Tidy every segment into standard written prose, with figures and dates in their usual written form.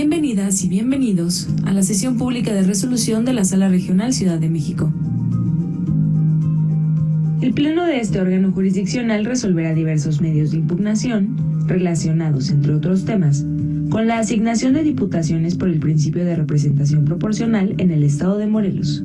Bienvenidas y bienvenidos a la sesión pública de resolución de la Sala Regional Ciudad de México. El Pleno de este órgano jurisdiccional resolverá diversos medios de impugnación relacionados, entre otros temas, con la asignación de diputaciones por el principio de representación proporcional en el Estado de Morelos.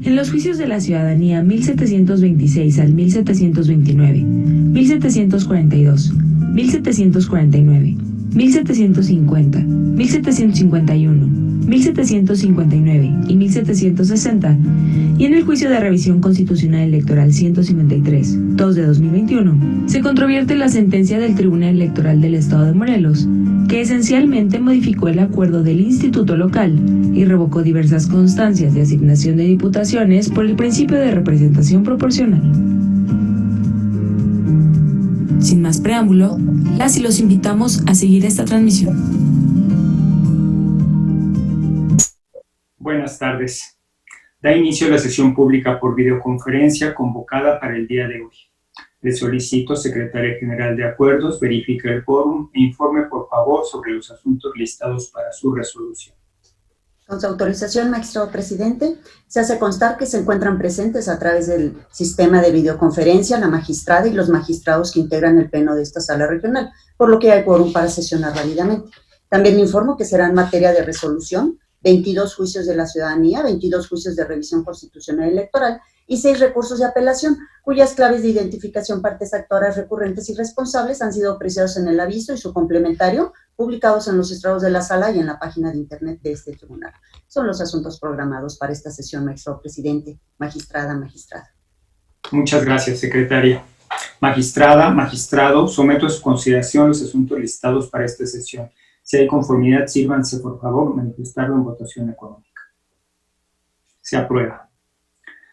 En los juicios de la ciudadanía 1726 al 1729, 1742, 1749, 1750, 1751, 1759 y 1760, y en el juicio de revisión constitucional electoral 153, 2 de 2021, se controvierte la sentencia del Tribunal Electoral del Estado de Morelos, que esencialmente modificó el acuerdo del Instituto Local y revocó diversas constancias de asignación de diputaciones por el principio de representación proporcional. Sin más preámbulo, las y los invitamos a seguir esta transmisión. Buenas tardes. Da inicio a la sesión pública por videoconferencia convocada para el día de hoy. Le solicito, Secretaria General de Acuerdos, verifique el quórum e informe por favor sobre los asuntos listados para su resolución. Con su autorización, magistrado presidente, se hace constar que se encuentran presentes a través del sistema de videoconferencia la magistrada y los magistrados que integran el pleno de esta sala regional, por lo que hay quórum para sesionar válidamente. También le informo que será en materia de resolución 22 juicios de la ciudadanía, 22 juicios de revisión constitucional electoral y 6 recursos de apelación, cuyas claves de identificación, partes actoras, recurrentes y responsables han sido apreciados en el aviso y su complementario, publicados en los estrados de la sala y en la página de internet de este tribunal. Son los asuntos programados para esta sesión, magistrado presidente, magistrada. Muchas gracias, secretaria. Magistrada, magistrado, someto a su consideración los asuntos listados para esta sesión. Si hay conformidad, sírvanse, por favor, manifestarlo en votación económica. Se aprueba.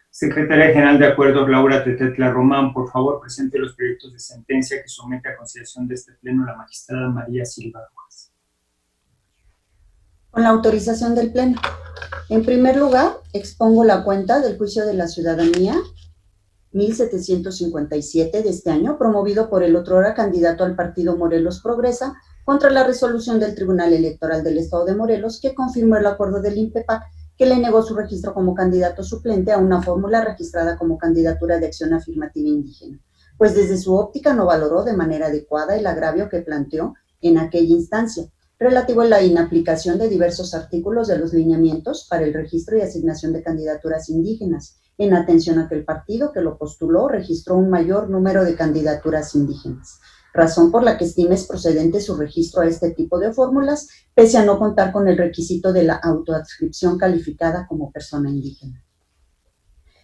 Secretaria General de Acuerdos, Laura Tetetla Román, por favor, presente los proyectos de sentencia que somete a consideración de este pleno la magistrada María Silva Rojas. Con la autorización del pleno. En primer lugar, expongo la cuenta del juicio de la ciudadanía 1757 de este año, promovido por el otrora candidato al partido Morelos Progresa, contra la resolución del Tribunal Electoral del Estado de Morelos, que confirmó el acuerdo del INPEPAC, que le negó su registro como candidato suplente a una fórmula registrada como candidatura de acción afirmativa indígena, pues desde su óptica no valoró de manera adecuada el agravio que planteó en aquella instancia, relativo a la inaplicación de diversos artículos de los lineamientos para el registro y asignación de candidaturas indígenas, en atención a que el partido que lo postuló registró un mayor número de candidaturas indígenas, razón por la que estima es procedente su registro a este tipo de fórmulas, pese a no contar con el requisito de la autoadscripción calificada como persona indígena.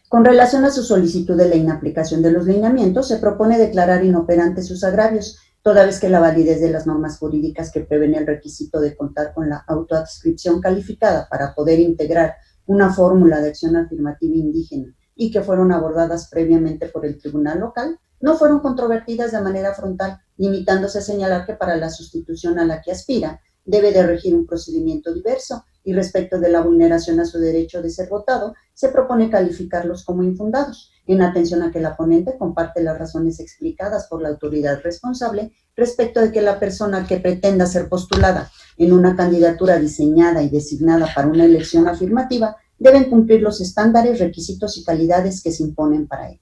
Con relación a su solicitud de la inaplicación de los lineamientos, se propone declarar inoperantes sus agravios, toda vez que la validez de las normas jurídicas que prevén el requisito de contar con la autoadscripción calificada para poder integrar una fórmula de acción afirmativa indígena y que fueron abordadas previamente por el tribunal local, no fueron controvertidas de manera frontal, limitándose a señalar que para la sustitución a la que aspira debe de regir un procedimiento diverso y respecto de la vulneración a su derecho de ser votado, se propone calificarlos como infundados, en atención a que la ponente comparte las razones explicadas por la autoridad responsable respecto de que la persona que pretenda ser postulada en una candidatura diseñada y designada para una elección afirmativa deben cumplir los estándares, requisitos y calidades que se imponen para ello.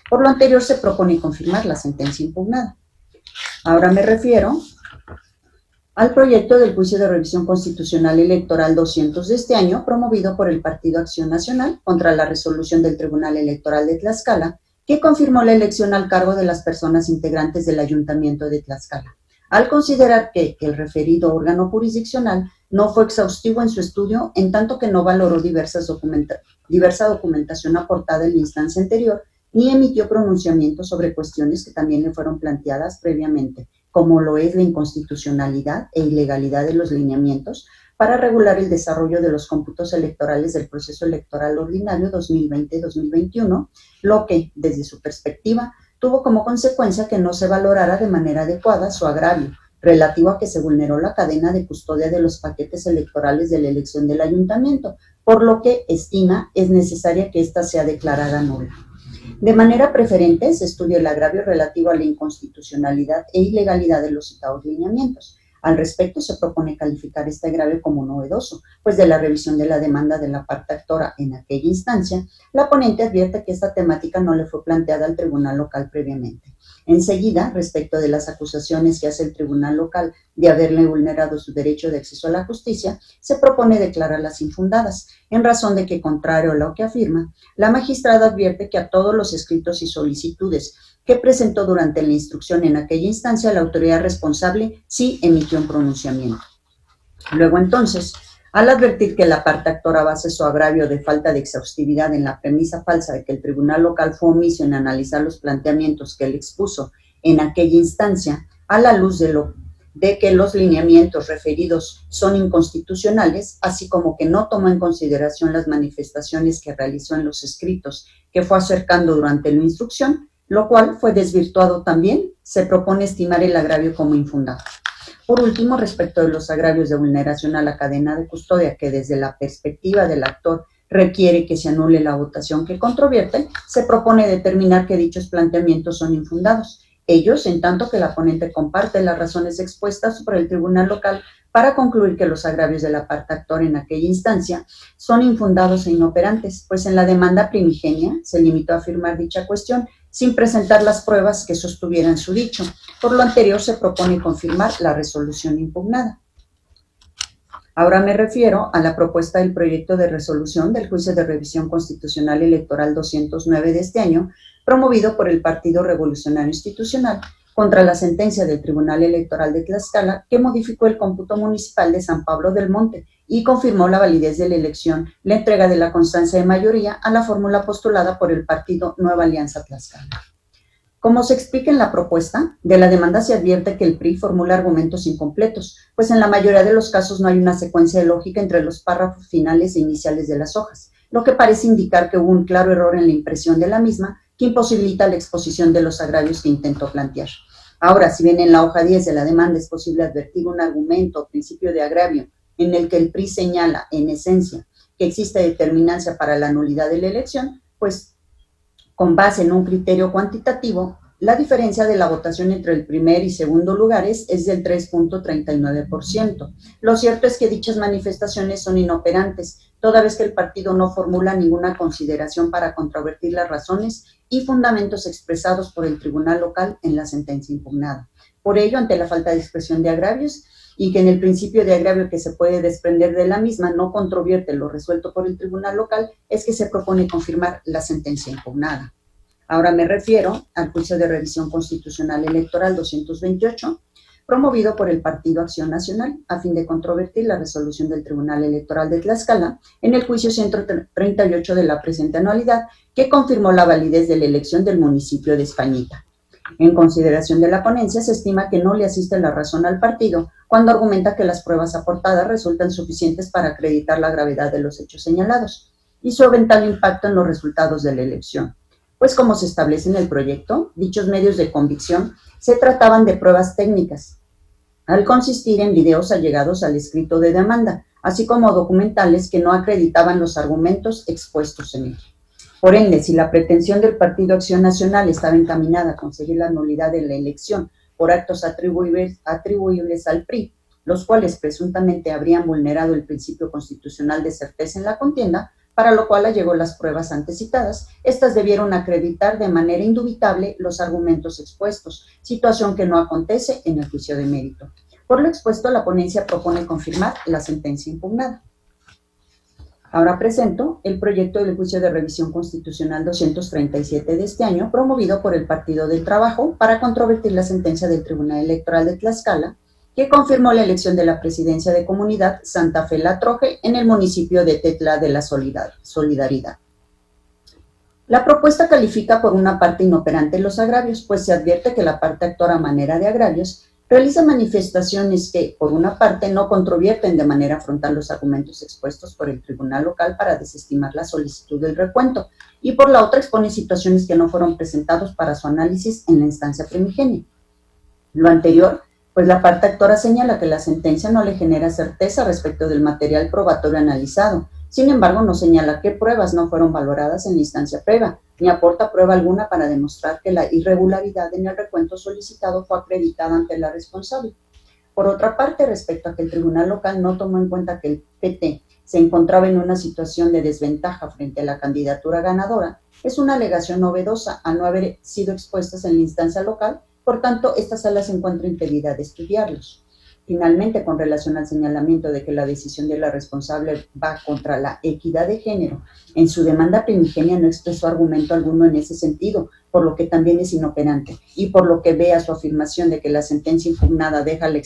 Por lo anterior, se propone confirmar la sentencia impugnada. Ahora me refiero al proyecto del juicio de revisión constitucional electoral 200 de este año, promovido por el Partido Acción Nacional contra la resolución del Tribunal Electoral de Tlaxcala, que confirmó la elección al cargo de las personas integrantes del Ayuntamiento de Tlaxcala, al considerar que el referido órgano jurisdiccional no fue exhaustivo en su estudio, en tanto que no valoró diversa documentación aportada en la instancia anterior, ni emitió pronunciamientos sobre cuestiones que también le fueron planteadas previamente, como lo es la inconstitucionalidad e ilegalidad de los lineamientos para regular el desarrollo de los cómputos electorales del proceso electoral ordinario 2020-2021, lo que, desde su perspectiva, tuvo como consecuencia que no se valorara de manera adecuada su agravio, relativo a que se vulneró la cadena de custodia de los paquetes electorales de la elección del ayuntamiento, por lo que estima es necesaria que ésta sea declarada nula. De manera preferente, se estudia el agravio relativo a la inconstitucionalidad e ilegalidad de los citados lineamientos, Al respecto, se propone calificar este agravio como novedoso, pues de la revisión de la demanda de la parte actora en aquella instancia, la ponente advierte que esta temática no le fue planteada al tribunal local previamente. Enseguida, respecto de las acusaciones que hace el tribunal local de haberle vulnerado su derecho de acceso a la justicia, se propone declararlas infundadas, en razón de que, contrario a lo que afirma, la magistrada advierte que a todos los escritos y solicitudes que presentó durante la instrucción en aquella instancia, la autoridad responsable sí emitió un pronunciamiento. Luego entonces, al advertir que la parte actora base su agravio de falta de exhaustividad en la premisa falsa de que el tribunal local fue omiso en analizar los planteamientos que él expuso en aquella instancia, a la luz de que los lineamientos referidos son inconstitucionales, así como que no tomó en consideración las manifestaciones que realizó en los escritos que fue acercando durante la instrucción, lo cual fue desvirtuado también, se propone estimar el agravio como infundado. Por último, respecto de los agravios de vulneración a la cadena de custodia, que desde la perspectiva del actor requiere que se anule la votación que controvierte, se propone determinar que dichos planteamientos son infundados. Ellos, en tanto que la ponente comparte las razones expuestas por el tribunal local para concluir que los agravios de la parte actor en aquella instancia son infundados e inoperantes, pues en la demanda primigenia se limitó a afirmar dicha cuestión sin presentar las pruebas que sostuvieran su dicho. Por lo anterior, se propone confirmar la resolución impugnada. Ahora me refiero a la propuesta del proyecto de resolución del Juicio de Revisión Constitucional Electoral 209 de este año, promovido por el Partido Revolucionario Institucional, contra la sentencia del Tribunal Electoral de Tlaxcala que modificó el cómputo municipal de San Pablo del Monte y confirmó la validez de la elección, la entrega de la constancia de mayoría a la fórmula postulada por el partido Nueva Alianza Tlaxcala. Como se explica en la propuesta, de la demanda se advierte que el PRI formula argumentos incompletos, pues en la mayoría de los casos no hay una secuencia lógica entre los párrafos finales e iniciales de las hojas, lo que parece indicar que hubo un claro error en la impresión de la misma que imposibilita la exposición de los agravios que intentó plantear. Ahora, si bien en la hoja 10 de la demanda es posible advertir un argumento o principio de agravio en el que el PRI señala, en esencia, que existe determinancia para la nulidad de la elección, pues con base en un criterio cuantitativo, la diferencia de la votación entre el primer y segundo lugares es del 3.39%. Lo cierto es que dichas manifestaciones son inoperantes, toda vez que el partido no formula ninguna consideración para controvertir las razones y fundamentos expresados por el tribunal local en la sentencia impugnada. Por ello, ante la falta de expresión de agravios y que en el principio de agravio que se puede desprender de la misma no controvierte lo resuelto por el tribunal local, es que se propone confirmar la sentencia impugnada. Ahora me refiero al Juicio de Revisión Constitucional Electoral 228, promovido por el Partido Acción Nacional, a fin de controvertir la resolución del Tribunal Electoral de Tlaxcala en el juicio 138 de la presente anualidad, que confirmó la validez de la elección del municipio de Españita. En consideración de la ponencia, se estima que no le asiste la razón al partido cuando argumenta que las pruebas aportadas resultan suficientes para acreditar la gravedad de los hechos señalados y su eventual impacto en los resultados de la elección. Pues como se establece en el proyecto, dichos medios de convicción se trataban de pruebas técnicas, al consistir en videos allegados al escrito de demanda, así como documentales que no acreditaban los argumentos expuestos en él. Por ende, si la pretensión del Partido Acción Nacional estaba encaminada a conseguir la nulidad de la elección por actos atribuibles al PRI, los cuales presuntamente habrían vulnerado el principio constitucional de certeza en la contienda, para lo cual allegó las pruebas antes citadas, estas debieron acreditar de manera indubitable los argumentos expuestos, situación que no acontece en el juicio de mérito. Por lo expuesto, la ponencia propone confirmar la sentencia impugnada. Ahora presento el proyecto del Juicio de Revisión Constitucional 237 de este año, promovido por el Partido del Trabajo para controvertir la sentencia del Tribunal Electoral de Tlaxcala, que confirmó la elección de la presidencia de comunidad Santa Fe La Troje en el municipio de Tetla de la Solidaridad. La propuesta califica por una parte inoperante los agravios, pues se advierte que la parte actora a manera de agravios realiza manifestaciones que, por una parte, no controvierten de manera frontal los argumentos expuestos por el tribunal local para desestimar la solicitud del recuento, y por la otra expone situaciones que no fueron presentados para su análisis en la instancia primigenia. Lo anterior, pues la parte actora señala que la sentencia no le genera certeza respecto del material probatorio analizado. Sin embargo, no señala qué pruebas no fueron valoradas en la instancia previa, ni aporta prueba alguna para demostrar que la irregularidad en el recuento solicitado fue acreditada ante la responsable. Por otra parte, respecto a que el tribunal local no tomó en cuenta que el PT se encontraba en una situación de desventaja frente a la candidatura ganadora, es una alegación novedosa a no haber sido expuestas en la instancia local, por tanto, esta sala se encuentra impedida de estudiarlos. Finalmente, con relación al señalamiento de que la decisión de la responsable va contra la equidad de género, en su demanda primigenia no expresó argumento alguno en ese sentido, por lo que también es inoperante, y por lo que vea su afirmación de que la sentencia impugnada deja la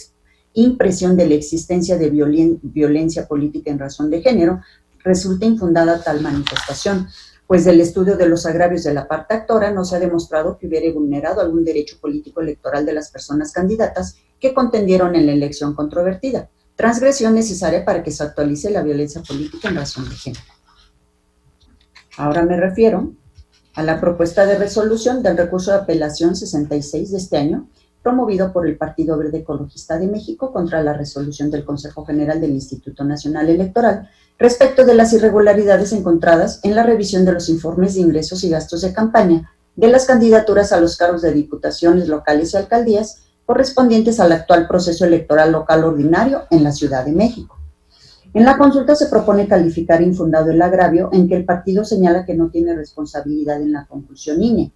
impresión de la existencia de violencia política en razón de género, resulta infundada tal manifestación, pues del estudio de los agravios de la parte actora no se ha demostrado que hubiera vulnerado algún derecho político electoral de las personas candidatas que contendieron en la elección controvertida, transgresión necesaria para que se actualice la violencia política en razón de género. Ahora me refiero a la propuesta de resolución del recurso de apelación 66 de este año, promovido por el Partido Verde Ecologista de México contra la resolución del Consejo General del Instituto Nacional Electoral respecto de las irregularidades encontradas en la revisión de los informes de ingresos y gastos de campaña de las candidaturas a los cargos de diputaciones locales y alcaldías correspondientes al actual proceso electoral local ordinario en la Ciudad de México. En la consulta se propone calificar infundado el agravio en que el partido señala que no tiene responsabilidad en la conclusión INE.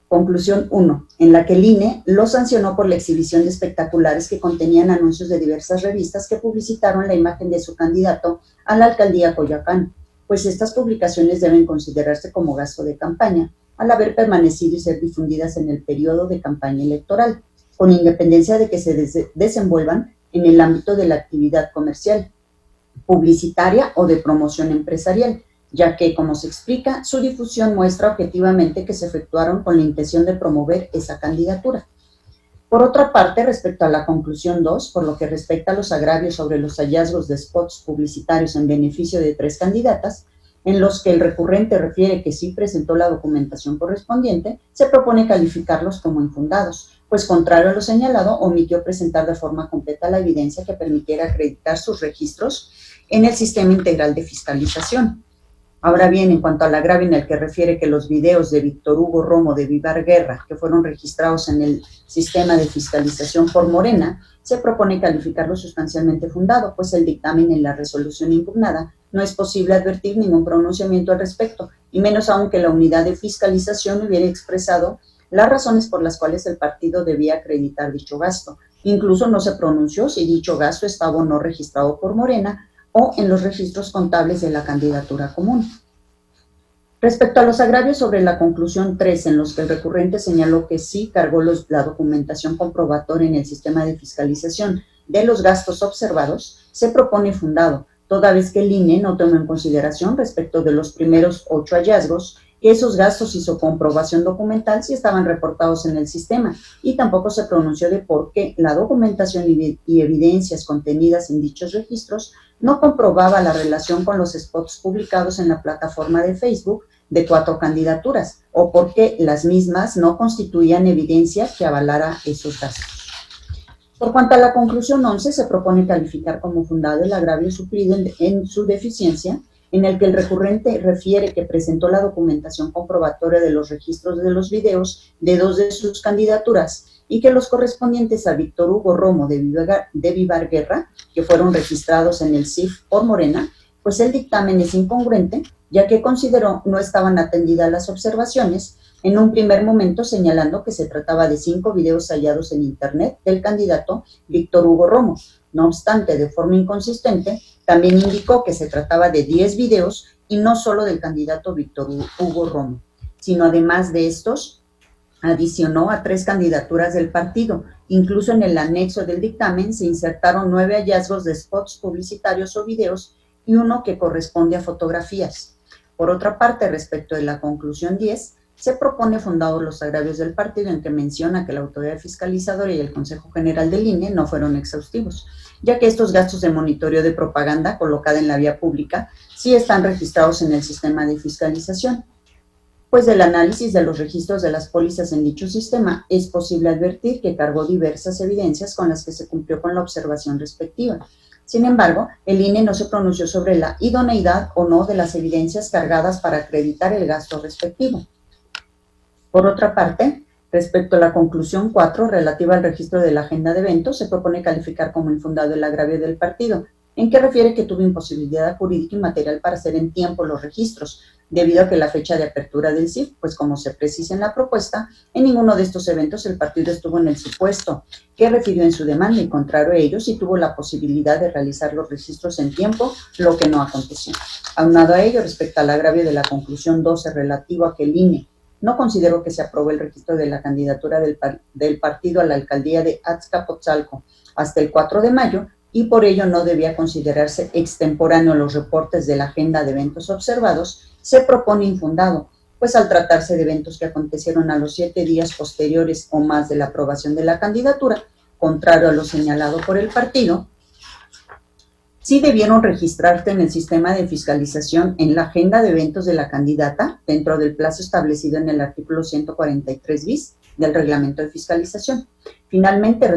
Conclusión 1, en la que el INE lo sancionó por la exhibición de espectaculares que contenían anuncios de diversas revistas que publicitaron la imagen de su candidato a la alcaldía Coyoacán, pues estas publicaciones deben considerarse como gasto de campaña, al haber permanecido y ser difundidas en el periodo de campaña electoral, con independencia de que se desenvuelvan en el ámbito de la actividad comercial, publicitaria o de promoción empresarial, ya que, como se explica, su difusión muestra objetivamente que se efectuaron con la intención de promover esa candidatura. Por otra parte, respecto a la conclusión 2, por lo que respecta a los agravios sobre los hallazgos de spots publicitarios en beneficio de 3 candidatas, en los que el recurrente refiere que sí presentó la documentación correspondiente, se propone calificarlos como infundados, pues contrario a lo señalado, omitió presentar de forma completa la evidencia que permitiera acreditar sus registros en el sistema integral de fiscalización. Ahora bien, en cuanto al agravio en el que refiere que los videos de Víctor Hugo Romo de Vivar Guerra, que fueron registrados en el sistema de fiscalización por Morena, se propone calificarlo sustancialmente fundado, pues el dictamen en la resolución impugnada no es posible advertir ningún pronunciamiento al respecto, y menos aún que la unidad de fiscalización hubiera expresado las razones por las cuales el partido debía acreditar dicho gasto. Incluso no se pronunció si dicho gasto estaba o no registrado por Morena, o en los registros contables de la candidatura común. Respecto a los agravios sobre la conclusión 3, en los que el recurrente señaló que sí cargó la documentación comprobatoria en el sistema de fiscalización de los gastos observados, se propone fundado, toda vez que el INE no tomó en consideración respecto de los primeros 8 hallazgos que esos gastos y su comprobación documental sí estaban reportados en el sistema, y tampoco se pronunció de por qué la documentación y evidencias contenidas en dichos registros no comprobaba la relación con los spots publicados en la plataforma de Facebook de 4 candidaturas, o por qué las mismas no constituían evidencia que avalara esos gastos. Por cuanto a la conclusión 11, se propone calificar como fundado el agravio sufrido en su deficiencia, en el que el recurrente refiere que presentó la documentación comprobatoria de los registros de los videos de 2 de sus candidaturas y que los correspondientes a Víctor Hugo Romo de Vivar Guerra, que fueron registrados en el CIF por Morena, pues el dictamen es incongruente, ya que consideró no estaban atendidas las observaciones, en un primer momento señalando que se trataba de 5 videos hallados en Internet del candidato Víctor Hugo Romo. No obstante, de forma inconsistente, también indicó que se trataba de 10 videos y no solo del candidato Víctor Hugo Romo, sino además de estos, adicionó a 3 candidaturas del partido. Incluso en el anexo del dictamen se insertaron 9 hallazgos de spots publicitarios o videos y uno que corresponde a fotografías. Por otra parte, respecto de la conclusión 10, se propone fundados los agravios del partido, en que menciona que la autoridad fiscalizadora y el Consejo General del INE no fueron exhaustivos, ya que estos gastos de monitoreo de propaganda colocada en la vía pública sí están registrados en el sistema de fiscalización. Pues del análisis de los registros de las pólizas en dicho sistema es posible advertir que cargó diversas evidencias con las que se cumplió con la observación respectiva. Sin embargo, el INE no se pronunció sobre la idoneidad o no de las evidencias cargadas para acreditar el gasto respectivo. Por otra parte, Respecto a la conclusión 4, relativa al registro de la agenda de eventos, se propone calificar como infundado el agravio del partido, en que refiere que tuvo imposibilidad jurídica y material para hacer en tiempo los registros, debido a que la fecha de apertura del CIF, pues como se precisa en la propuesta, en ninguno de estos eventos el partido estuvo en el supuesto que refirió en su demanda, y contrario a ello, sí tuvo la posibilidad de realizar los registros en tiempo, lo que no aconteció. Aunado a ello, respecto al agravio de la conclusión 12 relativo a que el INE no consideró que se aprobó el registro de la candidatura del partido a la alcaldía de Azcapotzalco hasta el 4 de mayo, y por ello no debía considerarse extemporáneo los reportes de la agenda de eventos observados, se propone infundado, pues al tratarse de eventos que acontecieron a los 7 días posteriores o más de la aprobación de la candidatura, contrario a lo señalado por el partido, sí debieron registrarse en el sistema de fiscalización en la agenda de eventos de la candidata dentro del plazo establecido en el artículo 143 bis del reglamento de fiscalización. Finalmente,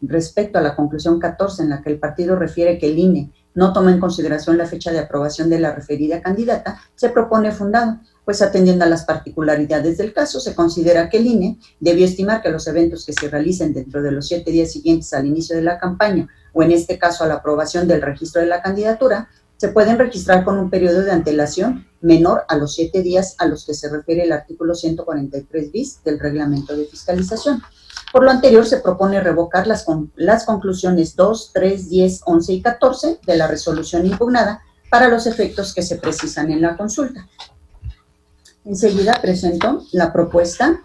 respecto a la conclusión 14, en la que el partido refiere que el INE no toma en consideración la fecha de aprobación de la referida candidata, se propone fundado, pues atendiendo a las particularidades del caso, se considera que el INE debió estimar que los eventos que se realicen dentro de los 7 días siguientes al inicio de la campaña, o en este caso a la aprobación del registro de la candidatura, se pueden registrar con un periodo de antelación menor a los 7 días a los que se refiere el artículo 143 bis del reglamento de fiscalización. Por lo anterior, se propone revocar las conclusiones 2, 3, 10, 11 y 14 de la resolución impugnada para los efectos que se precisan en la consulta. Enseguida presento la propuesta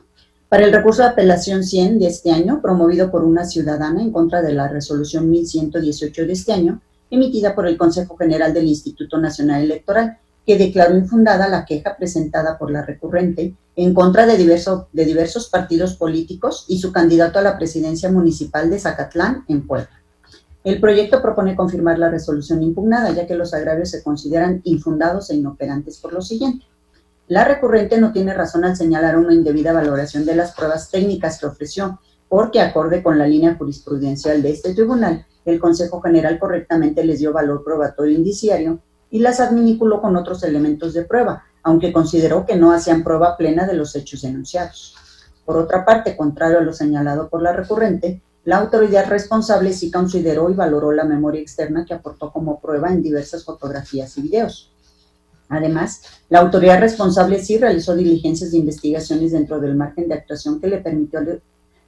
para el recurso de apelación 100 de este año, promovido por una ciudadana en contra de la resolución 1118 de este año, emitida por el Consejo General del Instituto Nacional Electoral, que declaró infundada la queja presentada por la recurrente en contra de diversos partidos políticos y su candidato a la presidencia municipal de Zacatlán, en Puebla. El proyecto propone confirmar la resolución impugnada, ya que los agravios se consideran infundados e inoperantes por lo siguiente. La recurrente no tiene razón al señalar una indebida valoración de las pruebas técnicas que ofreció, porque, acorde con la línea jurisprudencial de este tribunal, el Consejo General correctamente les dio valor probatorio indiciario y las adminiculó con otros elementos de prueba, aunque consideró que no hacían prueba plena de los hechos denunciados. Por otra parte, contrario a lo señalado por la recurrente, la autoridad responsable sí consideró y valoró la memoria externa que aportó como prueba en diversas fotografías y videos. Además, la autoridad responsable sí realizó diligencias de investigaciones dentro del margen de actuación que le permitió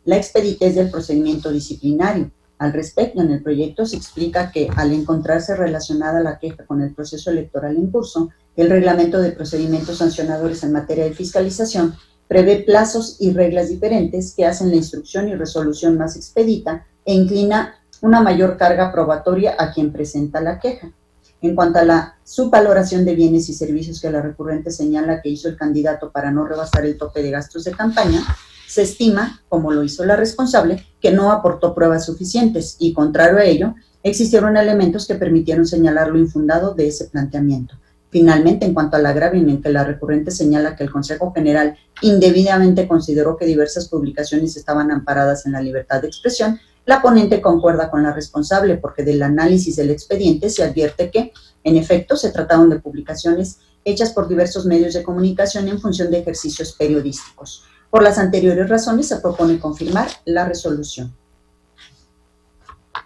la expeditez del procedimiento disciplinario. Al respecto, en el proyecto se explica que, al encontrarse relacionada la queja con el proceso electoral en curso, el reglamento de procedimientos sancionadores en materia de fiscalización prevé plazos y reglas diferentes que hacen la instrucción y resolución más expedita e inclina una mayor carga probatoria a quien presenta la queja. En cuanto a la subvaloración de bienes y servicios que la recurrente señala que hizo el candidato para no rebasar el tope de gastos de campaña, se estima, como lo hizo la responsable, que no aportó pruebas suficientes y, contrario a ello, existieron elementos que permitieron señalar lo infundado de ese planteamiento. Finalmente, en cuanto al agravio en que la recurrente señala que el Consejo General indebidamente consideró que diversas publicaciones estaban amparadas en la libertad de expresión, la ponente concuerda con la responsable porque del análisis del expediente se advierte que, en efecto, se trataron de publicaciones hechas por diversos medios de comunicación en función de ejercicios periodísticos. Por las anteriores razones, se propone confirmar la resolución.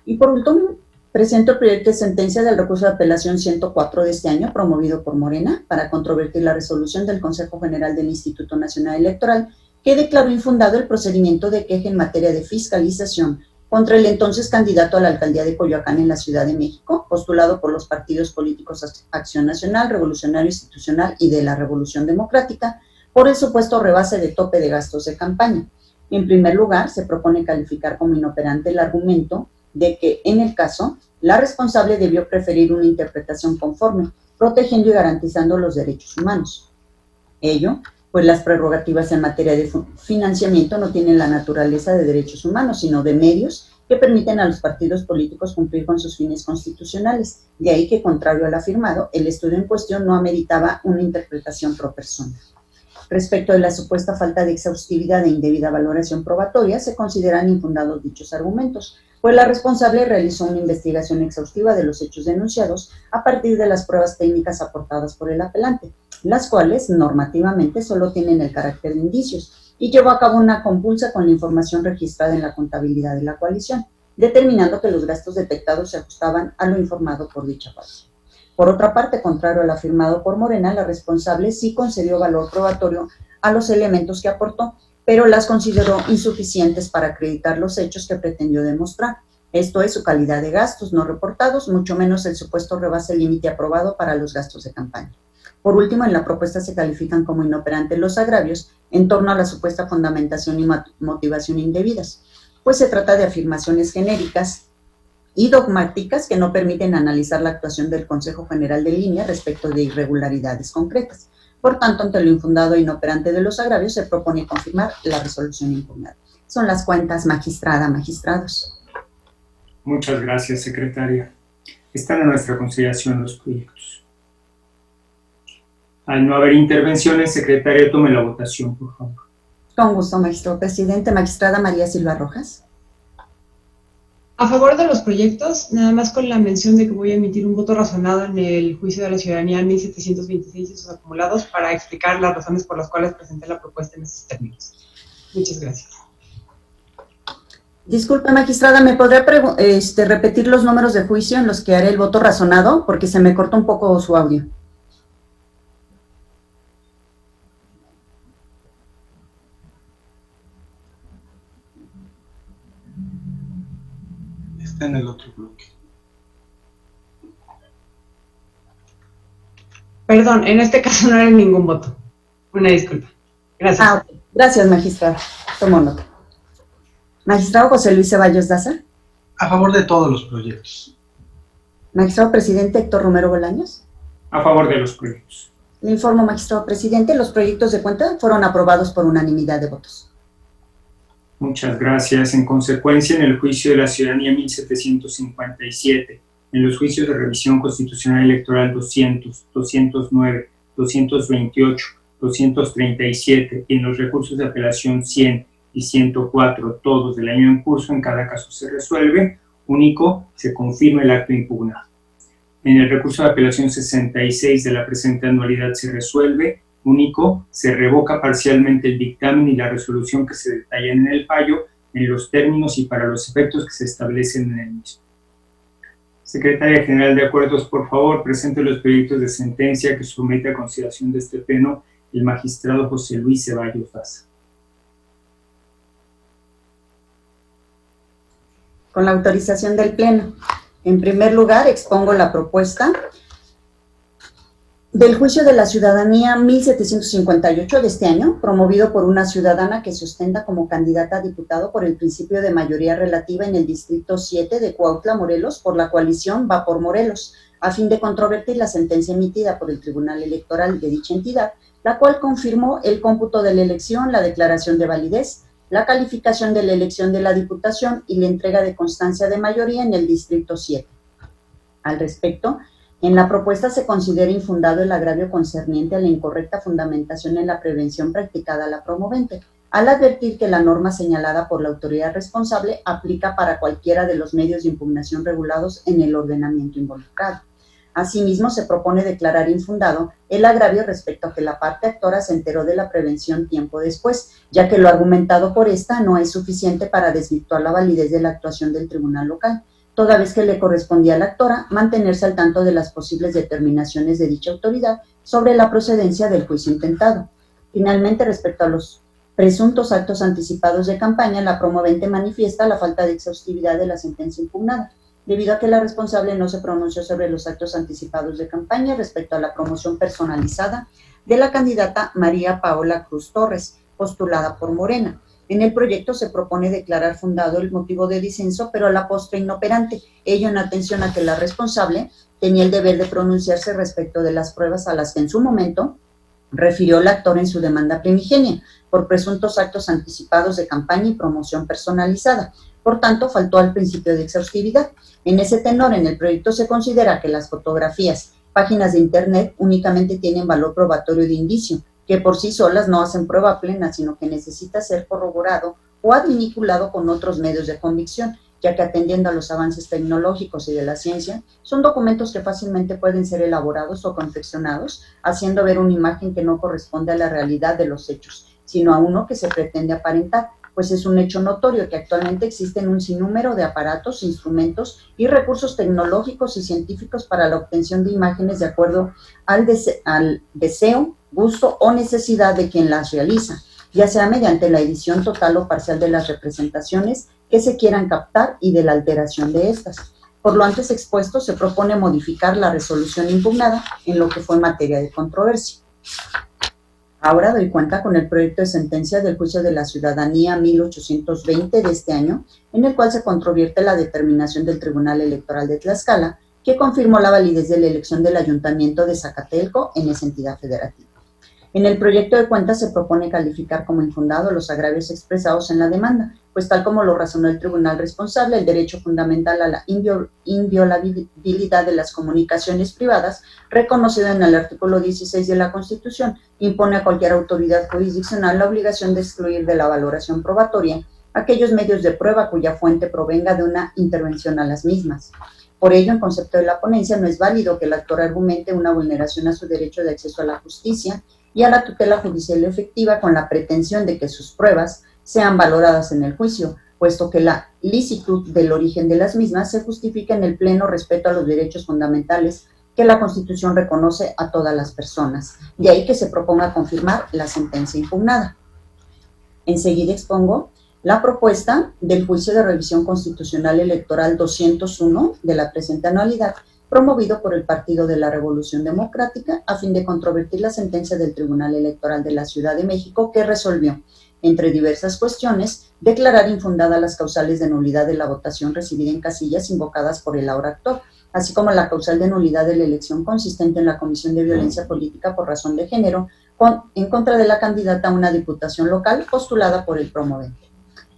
Y por último, presento el proyecto de sentencia del recurso de apelación 104 de este año, promovido por Morena, para controvertir la resolución del Consejo General del Instituto Nacional Electoral, que declaró infundado el procedimiento de queja en materia de fiscalización contra el entonces candidato a la alcaldía de Coyoacán en la Ciudad de México, postulado por los partidos políticos Acción Nacional, Revolucionario Institucional y de la Revolución Democrática, por el supuesto rebase de tope de gastos de campaña. En primer lugar, se propone calificar como inoperante el argumento de que, en el caso, la responsable debió preferir una interpretación conforme, protegiendo y garantizando los derechos humanos. Ello, pues las prerrogativas en materia de financiamiento no tienen la naturaleza de derechos humanos, sino de medios que permiten a los partidos políticos cumplir con sus fines constitucionales. De ahí que, contrario al afirmado, el estudio en cuestión no ameritaba una interpretación pro persona. Respecto de la supuesta falta de exhaustividad e indebida valoración probatoria, se consideran infundados dichos argumentos, pues la responsable realizó una investigación exhaustiva de los hechos denunciados a partir de las pruebas técnicas aportadas por el apelante, las cuales normativamente solo tienen el carácter de indicios y llevó a cabo una compulsa con la información registrada en la contabilidad de la coalición, determinando que los gastos detectados se ajustaban a lo informado por dicha parte. Por otra parte, contrario a lo afirmado por Morena, la responsable sí concedió valor probatorio a los elementos que aportó, pero las consideró insuficientes para acreditar los hechos que pretendió demostrar. Esto es su calidad de gastos no reportados, mucho menos el supuesto rebase el límite aprobado para los gastos de campaña. Por último, en la propuesta se califican como inoperantes los agravios en torno a la supuesta fundamentación y motivación indebidas, pues se trata de afirmaciones genéricas y dogmáticas que no permiten analizar la actuación del Consejo General de Línea respecto de irregularidades concretas. Por tanto, ante lo infundado e inoperante de los agravios, se propone confirmar la resolución impugnada. Son las cuentas, magistrada, magistrados. Muchas gracias, secretaria. Están a nuestra consideración los proyectos. Al no haber intervenciones, secretaria, tome la votación, por favor. Con gusto, magistrado presidente. Magistrada María Silva Rojas. A favor de los proyectos, nada más con la mención de que voy a emitir un voto razonado en el juicio de la ciudadanía 1726 y sus acumulados para explicar las razones por las cuales presenté la propuesta en esos términos. Muchas gracias. Disculpe, magistrada, ¿me podría repetir los números de juicio en los que haré el voto razonado? Porque se me cortó un poco su audio. Está en el otro bloque. Perdón, en este caso no haré ningún voto. Una disculpa. Gracias. Okay. Gracias, magistrada. Tomo nota. Magistrado José Luis Ceballos Daza. A favor de todos los proyectos. Magistrado presidente Héctor Romero Bolaños. A favor de los proyectos. Le informo, magistrado presidente, los proyectos de cuenta fueron aprobados por unanimidad de votos. Muchas gracias. En consecuencia, en el juicio de la ciudadanía 1757, en los juicios de revisión constitucional electoral 200, 209, 228, 237 y en los recursos de apelación 100 y 104, todos del año en curso, en cada caso se resuelve, único, se confirma el acto impugnado. En el recurso de apelación 66 de la presente anualidad se resuelve, único, se revoca parcialmente el dictamen y la resolución que se detallan en el fallo, en los términos y para los efectos que se establecen en el mismo. Secretaria General de Acuerdos, por favor, presente los proyectos de sentencia que somete a consideración de este pleno el magistrado José Luis Ceballos Daza. Con la autorización del Pleno. En primer lugar, expongo la propuesta del juicio de la ciudadanía 1758 de este año, promovido por una ciudadana que se ostenta como candidata a diputado por el principio de mayoría relativa en el distrito 7 de Cuautla, Morelos, por la coalición Va por Morelos, a fin de controvertir la sentencia emitida por el Tribunal Electoral de dicha entidad, la cual confirmó el cómputo de la elección, la declaración de validez, la calificación de la elección de la diputación y la entrega de constancia de mayoría en el distrito 7. Al respecto, en la propuesta se considera infundado el agravio concerniente a la incorrecta fundamentación en la prevención practicada a la promovente, al advertir que la norma señalada por la autoridad responsable aplica para cualquiera de los medios de impugnación regulados en el ordenamiento involucrado. Asimismo, se propone declarar infundado el agravio respecto a que la parte actora se enteró de la prevención tiempo después, ya que lo argumentado por esta no es suficiente para desvirtuar la validez de la actuación del tribunal local, toda vez que le correspondía a la actora mantenerse al tanto de las posibles determinaciones de dicha autoridad sobre la procedencia del juicio intentado. Finalmente, respecto a los presuntos actos anticipados de campaña, la promovente manifiesta la falta de exhaustividad de la sentencia impugnada, debido a que la responsable no se pronunció sobre los actos anticipados de campaña respecto a la promoción personalizada de la candidata María Paola Cruz Torres, postulada por Morena. En el proyecto se propone declarar fundado el motivo de disenso, pero a la postre inoperante, ello en atención a que la responsable tenía el deber de pronunciarse respecto de las pruebas a las que en su momento refirió el actor en su demanda primigenia, por presuntos actos anticipados de campaña y promoción personalizada. Por tanto, faltó al principio de exhaustividad. En ese tenor, en el proyecto se considera que las fotografías, páginas de Internet, únicamente tienen valor probatorio de indicio, que por sí solas no hacen prueba plena, sino que necesita ser corroborado o advinculado con otros medios de convicción, ya que atendiendo a los avances tecnológicos y de la ciencia, son documentos que fácilmente pueden ser elaborados o confeccionados, haciendo ver una imagen que no corresponde a la realidad de los hechos, sino a uno que se pretende aparentar, pues es un hecho notorio que actualmente existen un sinnúmero de aparatos, instrumentos y recursos tecnológicos y científicos para la obtención de imágenes de acuerdo al deseo, gusto o necesidad de quien las realiza, ya sea mediante la edición total o parcial de las representaciones que se quieran captar y de la alteración de estas. Por lo antes expuesto, se propone modificar la resolución impugnada en lo que fue materia de controversia. Ahora doy cuenta con el proyecto de sentencia del Juicio de la Ciudadanía 1820 de este año, en el cual se controvierte la determinación del Tribunal Electoral de Tlaxcala, que confirmó la validez de la elección del Ayuntamiento de Zacatelco en esa entidad federativa. En el proyecto de cuenta se propone calificar como infundado los agravios expresados en la demanda, pues tal como lo razonó el tribunal responsable, el derecho fundamental a la inviolabilidad de las comunicaciones privadas, reconocido en el artículo 16 de la Constitución, impone a cualquier autoridad jurisdiccional la obligación de excluir de la valoración probatoria aquellos medios de prueba cuya fuente provenga de una intervención a las mismas. Por ello, en concepto de la ponencia, no es válido que el actor argumente una vulneración a su derecho de acceso a la justicia y a la tutela judicial efectiva con la pretensión de que sus pruebas sean valoradas en el juicio, puesto que la licitud del origen de las mismas se justifica en el pleno respeto a los derechos fundamentales que la Constitución reconoce a todas las personas. De ahí que se proponga confirmar la sentencia impugnada. Enseguida expongo la propuesta del Juicio de Revisión Constitucional Electoral 201 de la presente anualidad, promovido por el Partido de la Revolución Democrática, a fin de controvertir la sentencia del Tribunal Electoral de la Ciudad de México, que resolvió, entre diversas cuestiones, declarar infundadas las causales de nulidad de la votación recibida en casillas invocadas por el ahora actor, así como la causal de nulidad de la elección consistente en la comisión de violencia política por razón de género en contra de la candidata a una diputación local postulada por el promovente.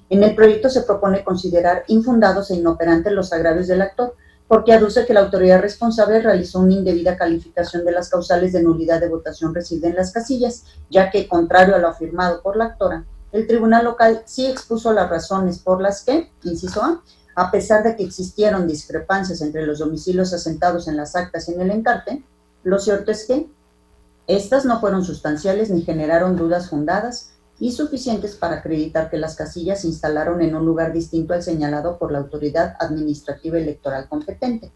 En el proyecto se propone considerar infundados e inoperantes los agravios del actor, porque aduce que la autoridad responsable realizó una indebida calificación de las causales de nulidad de votación recibida en las casillas, ya que, contrario a lo afirmado por la actora, el tribunal local sí expuso las razones por las que, inciso a pesar de que existieron discrepancias entre los domicilios asentados en las actas y en el encarte, lo cierto es que estas no fueron sustanciales ni generaron dudas fundadas y suficientes para acreditar que las casillas se instalaron en un lugar distinto al señalado por la autoridad administrativa electoral competente.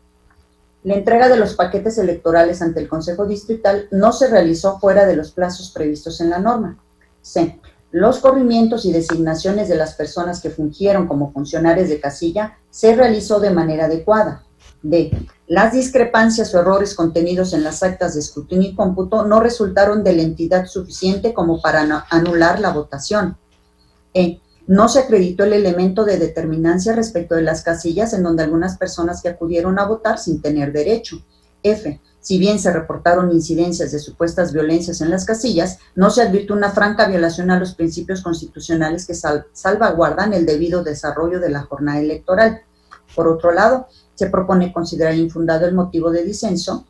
La entrega de los paquetes electorales ante el Consejo Distrital no se realizó fuera de los plazos previstos en la norma. C. Los corrimientos y designaciones de las personas que fungieron como funcionarios de casilla se realizó de manera adecuada. D. Las discrepancias o errores contenidos en las actas de escrutinio y cómputo no resultaron de la entidad suficiente como para anular la votación. E. No se acreditó el elemento de determinancia respecto de las casillas en donde algunas personas que acudieron a votar sin tener derecho. F. Si bien se reportaron incidencias de supuestas violencias en las casillas, no se advirtió una franca violación a los principios constitucionales que salvaguardan el debido desarrollo de la jornada electoral. Por otro lado, se propone considerar infundado el motivo de disenso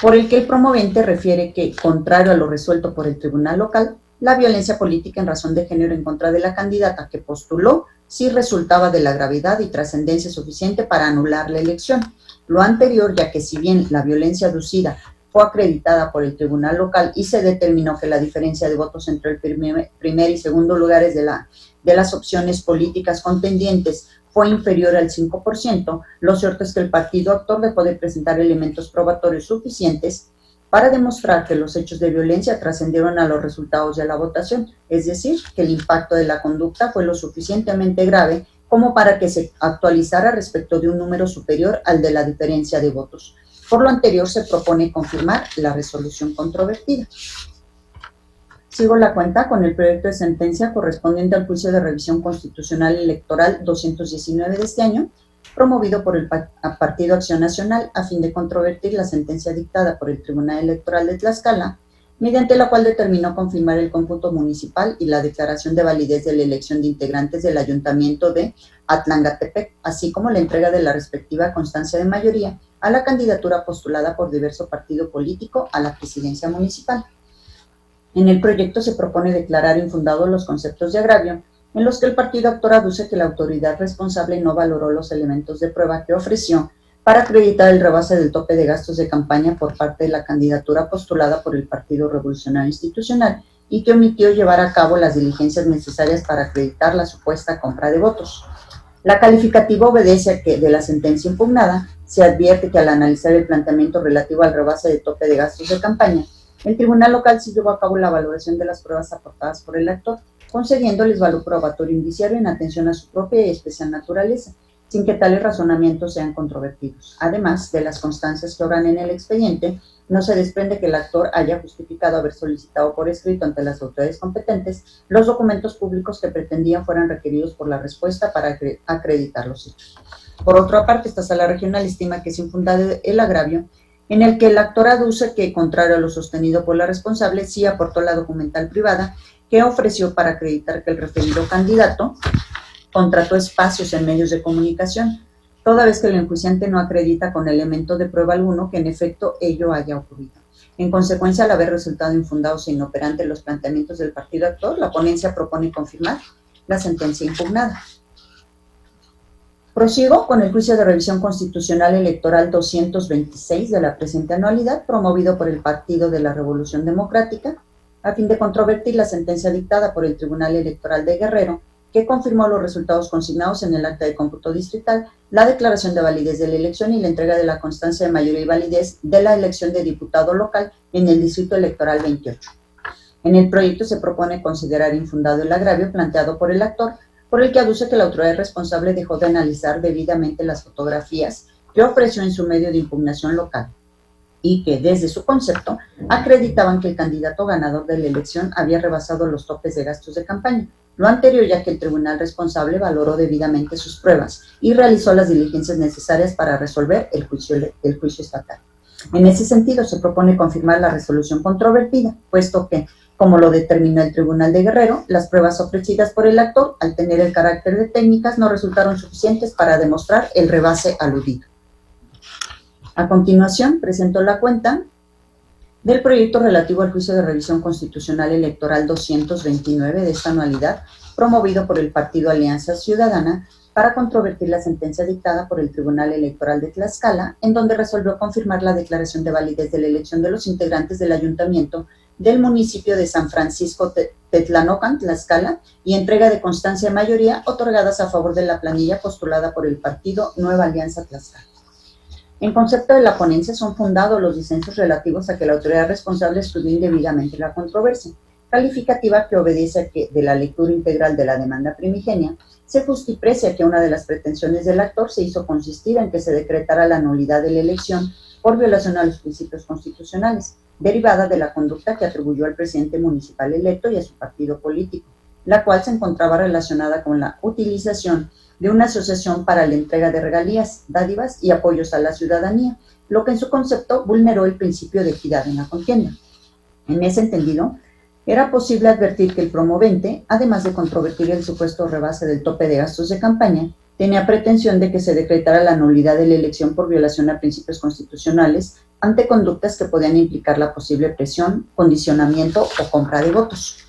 por el que el promovente refiere que, contrario a lo resuelto por el tribunal local, la violencia política en razón de género en contra de la candidata que postuló sí resultaba de la gravedad y trascendencia suficiente para anular la elección. Lo anterior, ya que si bien la violencia aducida fue acreditada por el tribunal local y se determinó que la diferencia de votos entre el primer y segundo lugares de las opciones políticas contendientes fue inferior al 5%, lo cierto es que el partido actor dejó de presentar elementos probatorios suficientes para demostrar que los hechos de violencia trascendieron a los resultados de la votación, es decir, que el impacto de la conducta fue lo suficientemente grave como para que se actualizara respecto de un número superior al de la diferencia de votos. Por lo anterior, se propone confirmar la resolución controvertida. Sigo la cuenta con el proyecto de sentencia correspondiente al Juicio de Revisión Constitucional Electoral 219 de este año, promovido por el Partido Acción Nacional a fin de controvertir la sentencia dictada por el Tribunal Electoral de Tlaxcala, mediante la cual determinó confirmar el cómputo municipal y la declaración de validez de la elección de integrantes del Ayuntamiento de Atlangatepec, así como la entrega de la respectiva constancia de mayoría a la candidatura postulada por diverso partido político a la presidencia municipal. En el proyecto se propone declarar infundados los conceptos de agravio, en los que el partido actor aduce que la autoridad responsable no valoró los elementos de prueba que ofreció para acreditar el rebase del tope de gastos de campaña por parte de la candidatura postulada por el Partido Revolucionario Institucional y que omitió llevar a cabo las diligencias necesarias para acreditar la supuesta compra de votos. La calificativa obedece a que de la sentencia impugnada se advierte que al analizar el planteamiento relativo al rebase de tope de gastos de campaña, el tribunal local sí llevó a cabo la valoración de las pruebas aportadas por el actor, concediéndoles valor probatorio indiciario en atención a su propia y especial naturaleza, sin que tales razonamientos sean controvertidos. Además de las constancias que obran en el expediente, no se desprende que el actor haya justificado haber solicitado por escrito ante las autoridades competentes los documentos públicos que pretendían fueran requeridos por la respuesta para acreditar los hechos. Por otra parte, esta sala regional estima que es infundado el agravio en el que el actor aduce que, contrario a lo sostenido por la responsable, sí aportó la documental privada que ofreció para acreditar que el referido candidato contrató espacios en medios de comunicación, toda vez que el enjuiciante no acredita con elemento de prueba alguno que en efecto ello haya ocurrido. En consecuencia, al haber resultado infundados e inoperantes los planteamientos del partido actor, la ponencia propone confirmar la sentencia impugnada. Prosigo con el juicio de revisión constitucional electoral 226 de la presente anualidad, promovido por el Partido de la Revolución Democrática, a fin de controvertir la sentencia dictada por el Tribunal Electoral de Guerrero, que confirmó los resultados consignados en el acta de cómputo distrital, la declaración de validez de la elección y la entrega de la constancia de mayoría y validez de la elección de diputado local en el Distrito Electoral 28. En el proyecto se propone considerar infundado el agravio planteado por el actor, por el que aduce que la autoridad responsable dejó de analizar debidamente las fotografías que ofreció en su medio de impugnación local y que, desde su concepto, acreditaban que el candidato ganador de la elección había rebasado los topes de gastos de campaña. Lo anterior ya que el tribunal responsable valoró debidamente sus pruebas y realizó las diligencias necesarias para resolver el juicio estatal. En ese sentido, se propone confirmar la resolución controvertida, puesto que, como lo determinó el Tribunal de Guerrero, las pruebas ofrecidas por el actor, al tener el carácter de técnicas, no resultaron suficientes para demostrar el rebase aludido. A continuación, presento la cuenta del proyecto relativo al juicio de revisión constitucional electoral 229 de esta anualidad, promovido por el Partido Alianza Ciudadana, para controvertir la sentencia dictada por el Tribunal Electoral de Tlaxcala, en donde resolvió confirmar la declaración de validez de la elección de los integrantes del ayuntamiento del municipio de San Francisco Tetlanocan, Tlaxcala, y entrega de constancia de mayoría otorgadas a favor de la planilla postulada por el partido Nueva Alianza Tlaxcala. En concepto de la ponencia son fundados los disensos relativos a que la autoridad responsable estudió indebidamente la controversia, calificativa que obedece a que, de la lectura integral de la demanda primigenia, se justiprecia que una de las pretensiones del actor se hizo consistir en que se decretara la nulidad de la elección por violación a los principios constitucionales, derivada de la conducta que atribuyó al presidente municipal electo y a su partido político, la cual se encontraba relacionada con la utilización de una asociación para la entrega de regalías, dádivas y apoyos a la ciudadanía, lo que en su concepto vulneró el principio de equidad en la contienda. En ese entendido, era posible advertir que el promovente, además de controvertir el supuesto rebase del tope de gastos de campaña, tenía pretensión de que se decretara la nulidad de la elección por violación a principios constitucionales ante conductas que podían implicar la posible presión, condicionamiento o compra de votos.